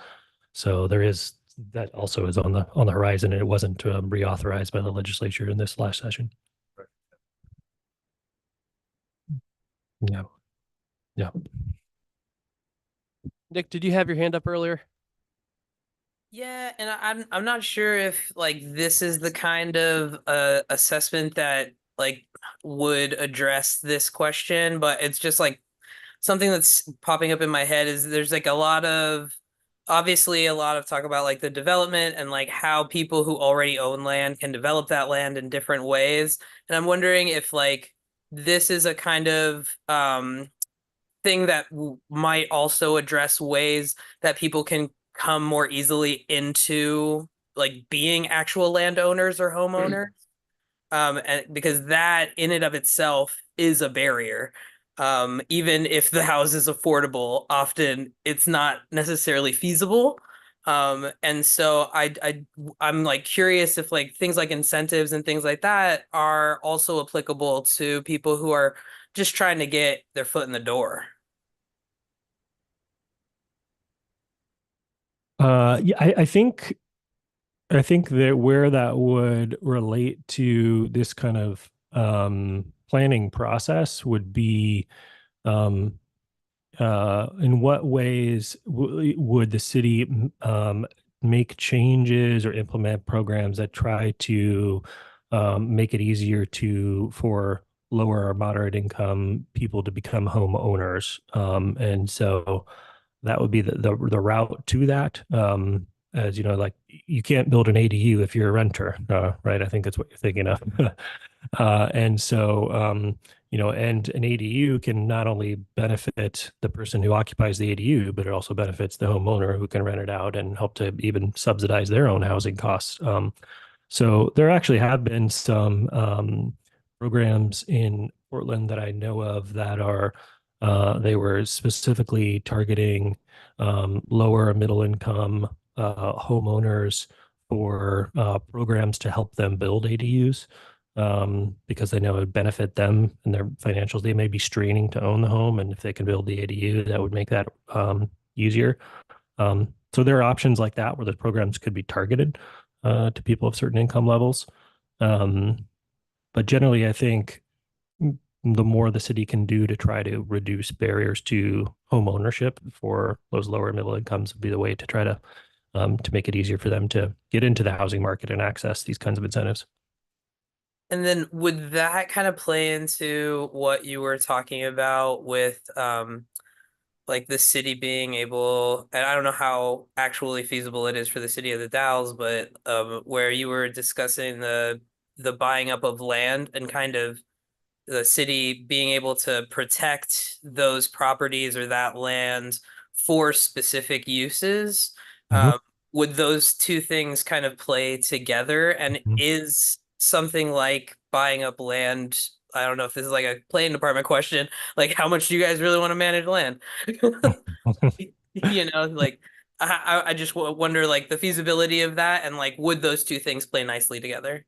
So that also is on the horizon, and it wasn't reauthorized by the legislature in this last session. Yeah. Yeah. Nick, did you have your hand up earlier? Yeah, and I'm not sure if like this is the kind of assessment that like would address this question, but it's just like something that's popping up in my head is there's like obviously a lot of talk about like the development and like how people who already own land can develop that land in different ways. And I'm wondering if like this is a kind of thing that might also address ways that people can come more easily into like being actual landowners or homeowners. And because that in and of itself is a barrier. Even if the house is affordable, often it's not necessarily feasible. And so I'm like curious if like things like incentives and things like that are also applicable to people who are just trying to get their foot in the door. Yeah, I think that where that would relate to this kind of planning process would be, in what ways would the city make changes or implement programs that try to make it easier for lower or moderate income people to become homeowners? And so that would be the route to that. As you know, like you can't build an ADU if you're a renter, right? I think that's what you're thinking of. And so, and an ADU can not only benefit the person who occupies the ADU, but it also benefits the homeowner who can rent it out and help to even subsidize their own housing costs. So there actually have been some programs in Portland that I know of that are they were specifically targeting lower middle income homeowners for programs to help them build ADUs because they know it would benefit them and their financials. They may be straining to own the home, and if they can build the ADU, that would make that easier. So there are options like that where the programs could be targeted to people of certain income levels. But generally, I think the more the city can do to try to reduce barriers to home ownership for those lower middle incomes would be the way to try to make it easier for them to get into the housing market and access these kinds of incentives. And then would that kind of play into what you were talking about with like the city being able, and I don't know how actually feasible it is for the city of the Dalles, but where you were discussing the buying up of land and kind of the city being able to protect those properties or that land for specific uses. Would those two things kind of play together? And is something like buying up land, I don't know if this is like a planning department question, like how much do you guys really want to manage land? Like I just wonder like the feasibility of that and like would those two things play nicely together?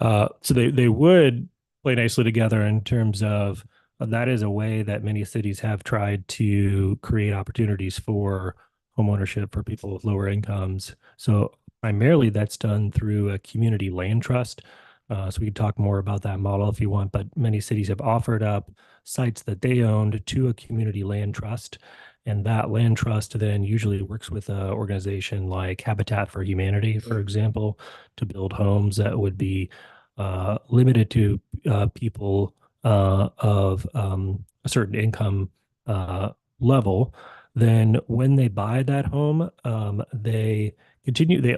So they would play nicely together in terms of that is a way that many cities have tried to create opportunities for homeownership for people with lower incomes. So primarily that's done through a community land trust. So we can talk more about that model if you want, but many cities have offered up sites that they owned to a community land trust. And that land trust then usually works with an organization like Habitat for Humanity, for example, to build homes that would be limited to people of a certain income level. Then when they buy that home, they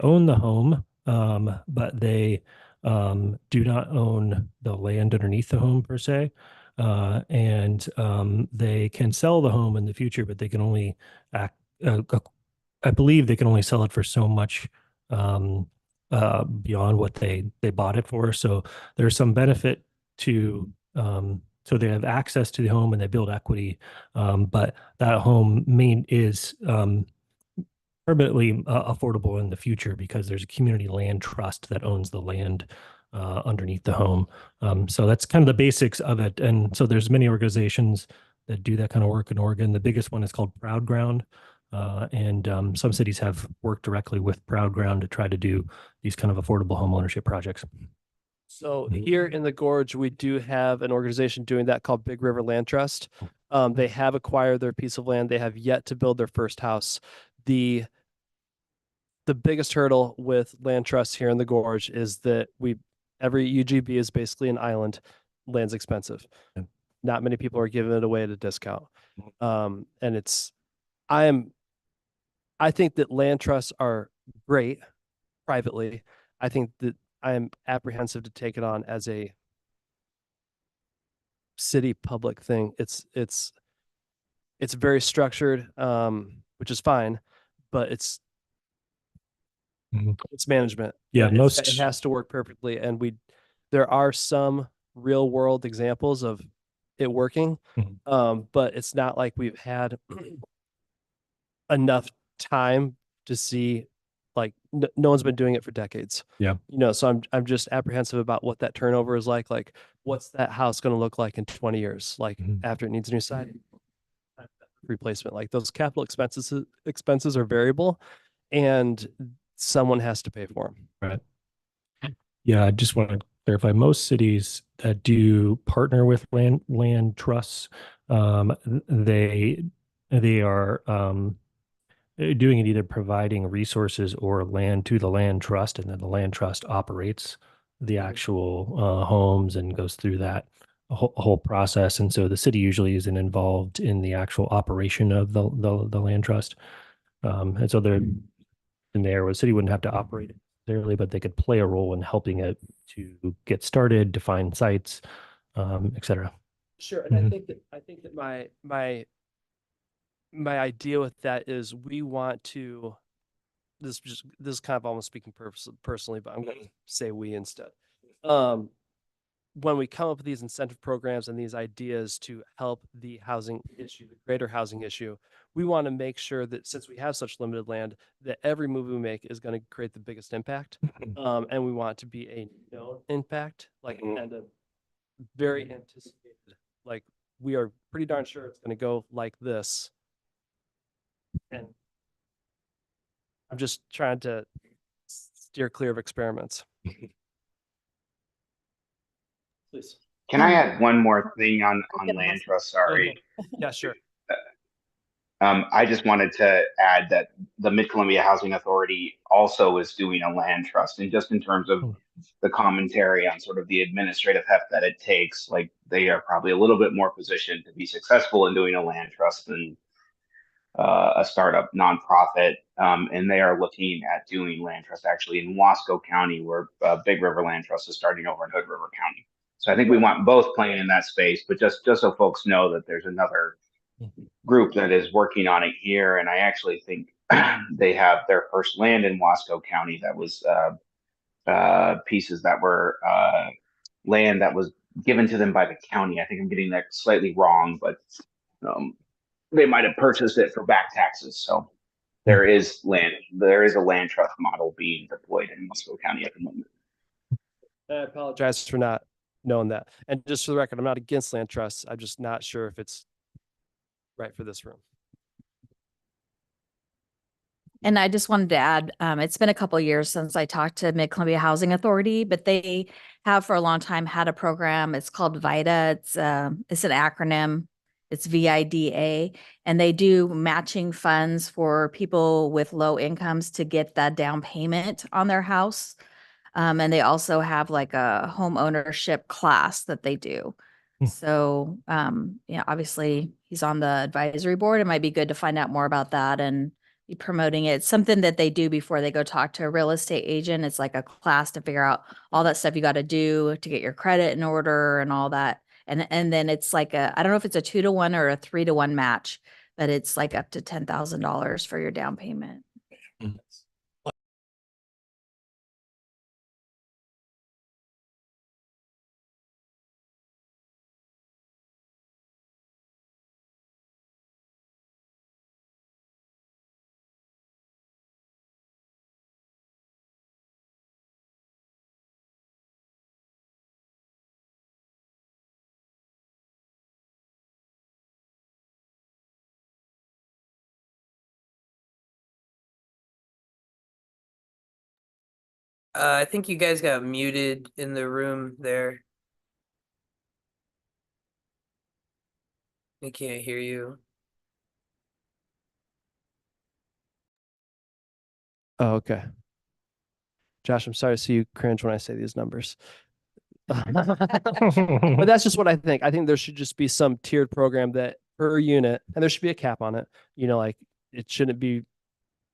own the home, but they do not own the land underneath the home per se. And they can sell the home in the future, but they can only I believe they can only sell it for so much beyond what they bought it for. So there's some benefit to so they have access to the home and they build equity, but that home is permanently affordable in the future because there's a community land trust that owns the land underneath the home. So that's kind of the basics of it. And so there's many organizations that do that kind of work in Oregon. The biggest one is called Proud Ground. And some cities have worked directly with Proud Ground to try to do these kind of affordable home ownership projects. So here in the Gorge, we do have an organization doing that called Big River Land Trust. They have acquired their piece of land. They have yet to build their first house. The biggest hurdle with land trusts here in the Gorge is that every UGB is basically an island. Land's expensive. Not many people are giving it away at a discount. And I think that land trusts are great privately. I think that I am apprehensive to take it on as a city public thing. It's very structured, which is fine, but it's management. Yeah, it has to work perfectly. And there are some real world examples of it working, but it's not like we've had enough time to see like no one's been doing it for decades. Yeah. So I'm just apprehensive about what that turnover is like what's that house going to look like in 20 years, like after it needs a new siding, replacement. Like those capital expenses are variable and someone has to pay for them. Right. Yeah, I just want to clarify, most cities that do partner with land trusts, they are doing it either providing resources or land to the land trust, and then the land trust operates the actual homes and goes through that whole process. And so the city usually isn't involved in the actual operation of the land trust. And so they're in there, where the city wouldn't have to operate it necessarily, but they could play a role in helping it to get started, define sites, et cetera. Sure, and I think that my idea with that is we want to, this is kind of almost speaking personally, but I'm going to say we instead. When we come up with these incentive programs and these ideas to help the housing issue, the greater housing issue, we want to make sure that since we have such limited land, that every move we make is going to create the biggest impact. And we want it to be a known impact, like and a very anticipated, like we are pretty darn sure it's going to go like this. And I'm just trying to steer clear of experiments. Please. Can I add one more thing on land trust? Sorry. Yeah, sure. I just wanted to add that the Mid-Columbia Housing Authority also is doing a land trust, and just in terms of the commentary on sort of the administrative heft that it takes, like they are probably a little bit more positioned to be successful in doing a land trust than a startup nonprofit, and they are looking at doing land trust actually in Wasco County, where Big River Land Trust is starting over in Hood River County. So I think we want both playing in that space, but just so folks know that there's another group that is working on it here, and I actually think they have their first land in Wasco County that was pieces that were land that was given to them by the county. I think I'm getting that slightly wrong, but they might have purchased it for back taxes. So there is a land trust model being deployed in Wasco County at the moment. I apologize for not knowing that. And just for the record, I'm not against land trusts. I'm just not sure if it's right for this room. And I just wanted to add, it's been a couple of years since I talked to Mid-Columbia Housing Authority, but they have for a long time had a program. It's called VIDA. It's an acronym. It's VIDA, and they do matching funds for people with low incomes to get that down payment on their house. And they also have like a home ownership class that they do. So, yeah, obviously he's on the advisory board. It might be good to find out more about that and be promoting it. It's something that they do before they go talk to a real estate agent. It's like a class to figure out all that stuff you got to do to get your credit in order and all that. And then it's like I don't know if it's a 2-to-1 or a 3-to-1 match, but it's like up to $10,000 for your down payment. I think you guys got muted in the room there. I can't hear you. Oh, okay. Josh, I'm sorry to see you cringe when I say these numbers. But that's just what I think. I think there should just be some tiered program that per unit, and there should be a cap on it. You know, like it shouldn't be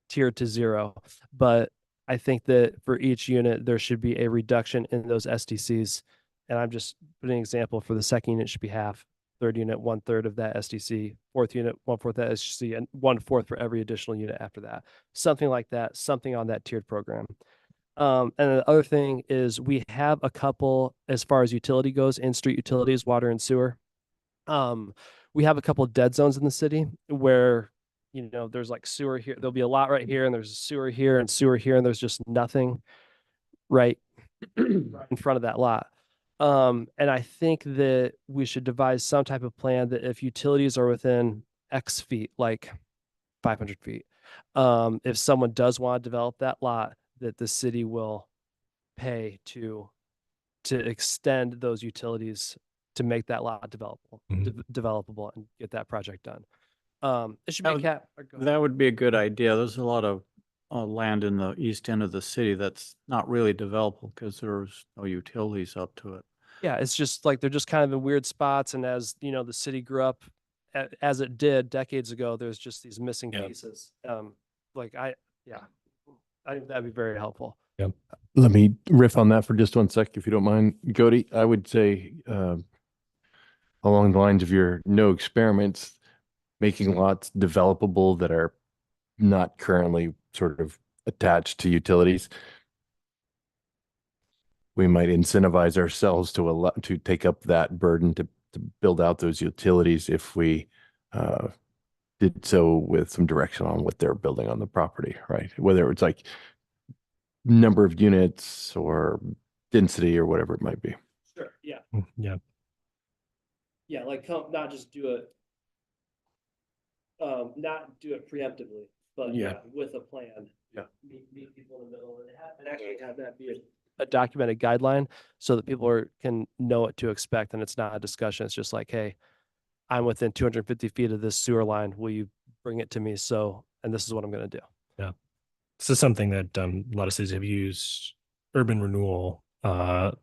tiered to 0. But I think that for each unit, there should be a reduction in those SDCs. And I'm just putting an example for the second unit should be half, third unit, 1/3 of that SDC, fourth unit, 1/4 that SDC, and 1/4 for every additional unit after that. Something like that, something on that tiered program. And the other thing is we have a couple, as far as utility goes, in-street utilities, water and sewer. We have a couple of dead zones in the city where, you know, there's like sewer here. There'll be a lot right here, and there's a sewer here, and there's just nothing right in front of that lot. And I think that we should devise some type of plan that if utilities are within X feet, like 500 feet, if someone does want to develop that lot, that the city will pay to to extend those utilities to make that lot developable, Mhm. developable and get that project done. It should That be would- cap. That would be a good idea. There's a lot of land in the east end of the city that's not really developable because there's no utilities up to it. Yeah, it's just like they're just kind of in weird spots. And as you know, the city grew up as it did decades ago, there's just these missing Yeah. pieces. Yeah, I think that'd be very helpful. Yeah. Let me riff on that for just 1 sec, if you don't mind, Cody. I would say, along the lines of your no experiments, making lots developable that are not currently sort of attached to utilities. We might incentivize ourselves to take up that burden to build out those utilities if we did so with some direction on what they're building on the property, right? Whether it's like number of units or density or whatever it might be. Sure. Yeah. Yeah. Yeah. Like not just do it. Not do it preemptively, but Yeah. with a plan. Yeah. Meet people in the middle and actually have that be a documented guideline so that people can know what to expect and it's not a discussion. It's just like, hey, I'm within 250 feet of this sewer line. Will you bring it to me? And this is what I'm going to do. Yeah. This is something that a lot of cities have used urban renewal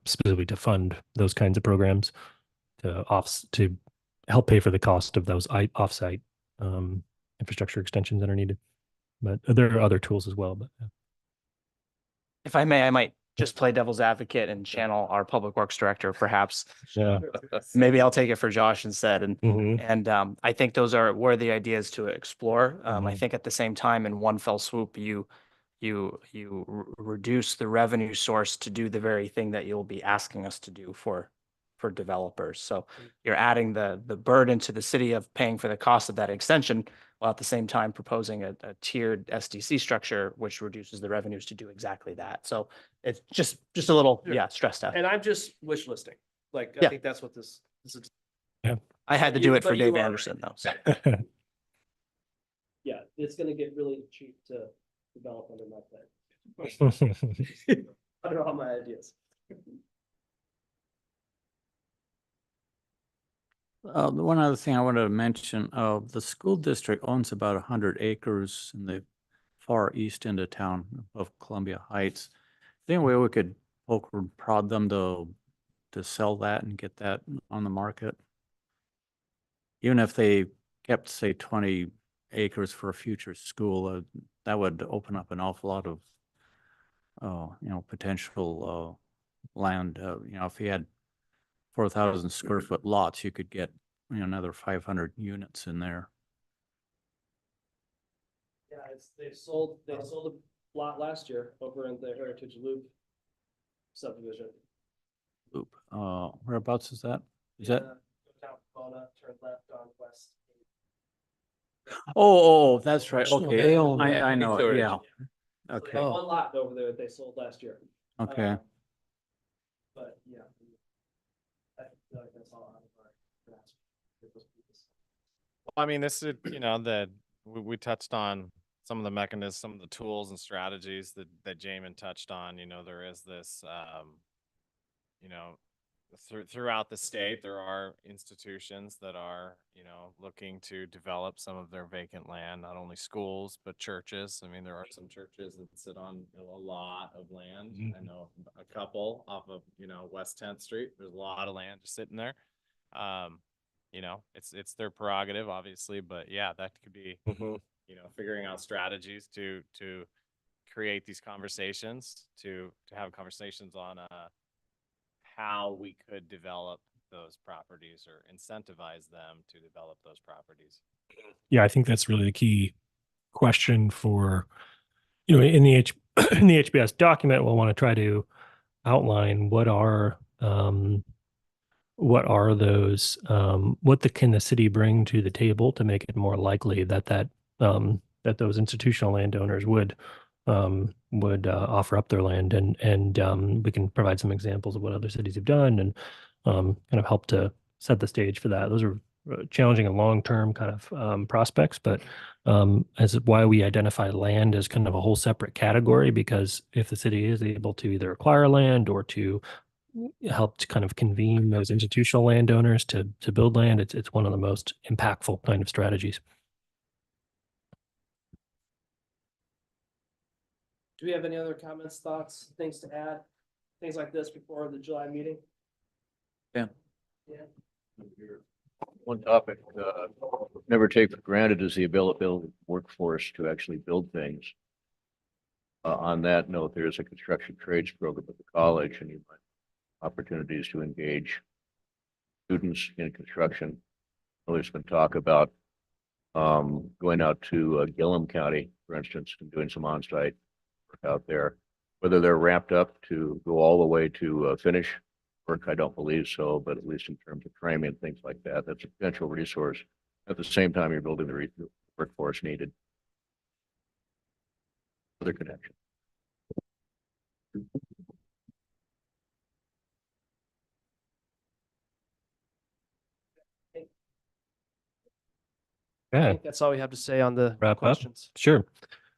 specifically to fund those kinds of programs to help pay for the cost of those offsite infrastructure extensions that are needed. But there are other tools as well. But yeah. If I may, I might just play devil's advocate and channel our public works director, perhaps. Yeah. Maybe I'll take it for Josh instead. And Mhm. I think those are worthy ideas to explore. I Mhm. think at the same time, in one fell swoop, you reduce the revenue source to do the very thing that you'll be asking us to do for developers. So you're adding the burden to the city of paying for the cost of that extension, while at the same time proposing a tiered SDC structure, which reduces the revenues to do exactly that. So it's just a little, stress test. And I'm just wish listing. Like, Yeah. I think that's what this is. Yeah. I had to But do you- it for but you Dave are Anderson though. So. Yeah, it's going to get really cheap to develop under my plan. Under all my ideas. The one other thing I wanted to mention, the school district owns about 100 acres in the far east end of town of Columbia Heights. Is there any way we could poke or prod them to sell that and get that on the market? Even if they kept, say, 20 acres for a future school, that would open up an awful lot of, potential land. If you had 4,000 square foot lots, you could get, another 500 units in there. Yeah, they sold a lot last year over in the Heritage Loop subdivision. Loop. Whereabouts is that? Is that? Down Pomona, turn left on West. Oh, that's right. So Okay. they own I know. it, Yeah. So Okay. there's one lot over there that they sold last year. Okay. But yeah, I feel like that's all out of our grasp. I mean, this is, that we touched on some of the mechanisms, some of the tools and strategies that Jamin touched on. There is this, throughout the state, there are institutions that are, looking to develop some of their vacant land, not only schools, but churches. I mean, there are some churches that sit on a lot of land. I know a couple off of, West 10th Street. There's a lot of land just sitting there. It's their prerogative, obviously, but yeah, that could be, figuring out strategies to create these conversations, to have conversations on how we could develop those properties or incentivize them to develop those properties. Yeah, I think that's really the key question for, in the in the HBS document, we'll want to try to outline what are those, can the city bring to the table to make it more likely that those institutional landowners would offer up their land, and we can provide some examples of what other cities have done and kind of help to set the stage for that. Those are challenging and long-term kind of prospects, but as why we identify land as kind of a whole separate category, because if the city is able to either acquire land or to helped kind of convene those institutional landowners to build land. It's one of the most impactful kind of strategies. Do we have any other comments, thoughts, things to add? Things like this before the July meeting? Yeah. Yeah. One topic, never take for granted is the availability of workforce to actually build things. On that note, there is a construction trades program at the college, and you might opportunities to engage students in construction. Well, there's been talk about going out to Gillum County, for instance, and doing some on-site work out there. Whether they're ramped up to go all the way to finish work, I don't believe so, but at least in terms of framing and things like that, that's a potential resource. At the same time, you're building the workforce needed. Other connection. I Yeah. think that's all we have to say on the Wrap questions. up. Sure.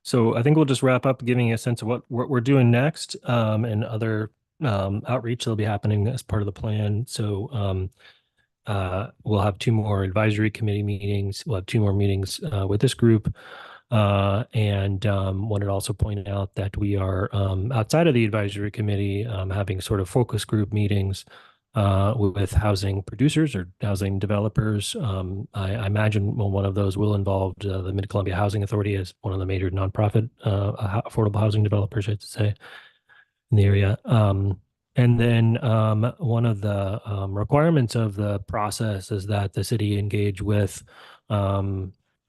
So I think we'll just wrap up giving a sense of what we're doing next, and other outreach that'll be happening as part of the plan. So we'll have 2 more advisory committee meetings. We'll have 2 more meetings with this group. And wanted to also point out that we are outside of the advisory committee having sort of focus group meetings with housing producers or housing developers. I imagine one of those will involve the Mid-Columbia Housing Authority as one of the major nonprofit affordable housing developers, I should say, in the area. And then one of the requirements of the process is that the city engage with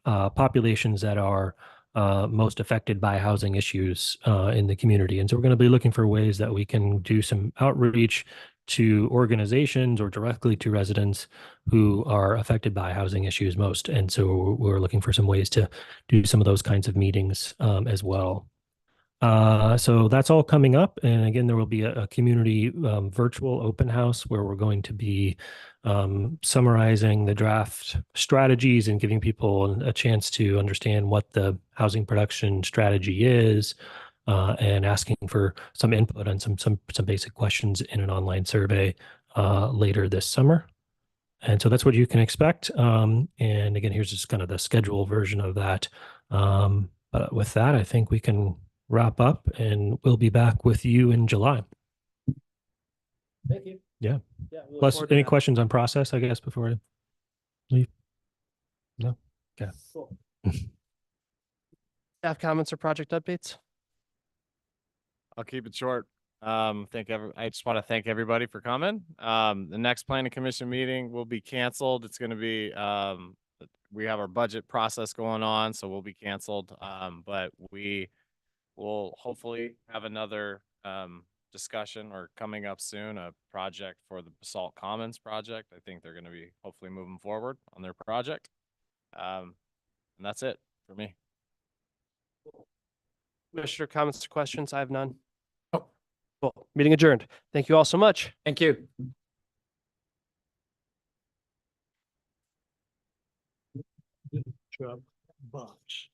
populations that are most affected by housing issues in the community. And so we're going to be looking for ways that we can do some outreach to organizations or directly to residents who are affected by housing issues most. And so we're looking for some ways to do some of those kinds of meetings as well. So that's all coming up. And again, there will be a community virtual open house where we're going to be summarizing the draft strategies and giving people a chance to understand what the housing production strategy is, and asking for some input on some basic questions in an online survey later this summer. And so that's what you can expect. And again, here's just kind of the schedule version of that. But with that, I think we can wrap up, and we'll be back with you in July. Thank you. Yeah. Yeah. we look Plus, forward to any that. questions on process, I guess, before I leave? No? Okay. Cool. Staff comments or project updates? I'll keep it short. I just want to thank everybody for coming. The next planning commission meeting will be canceled. It's going to be, we have our budget process going on, so we'll be canceled. But we will hopefully have another discussion or coming up soon, a project for the Basalt Commons project. I think they're going to be hopefully moving forward on their project. And that's it for me. Commissioner comments or questions? I have none. Oh, cool. Meeting adjourned. Thank you all so much. Thank you. Job box.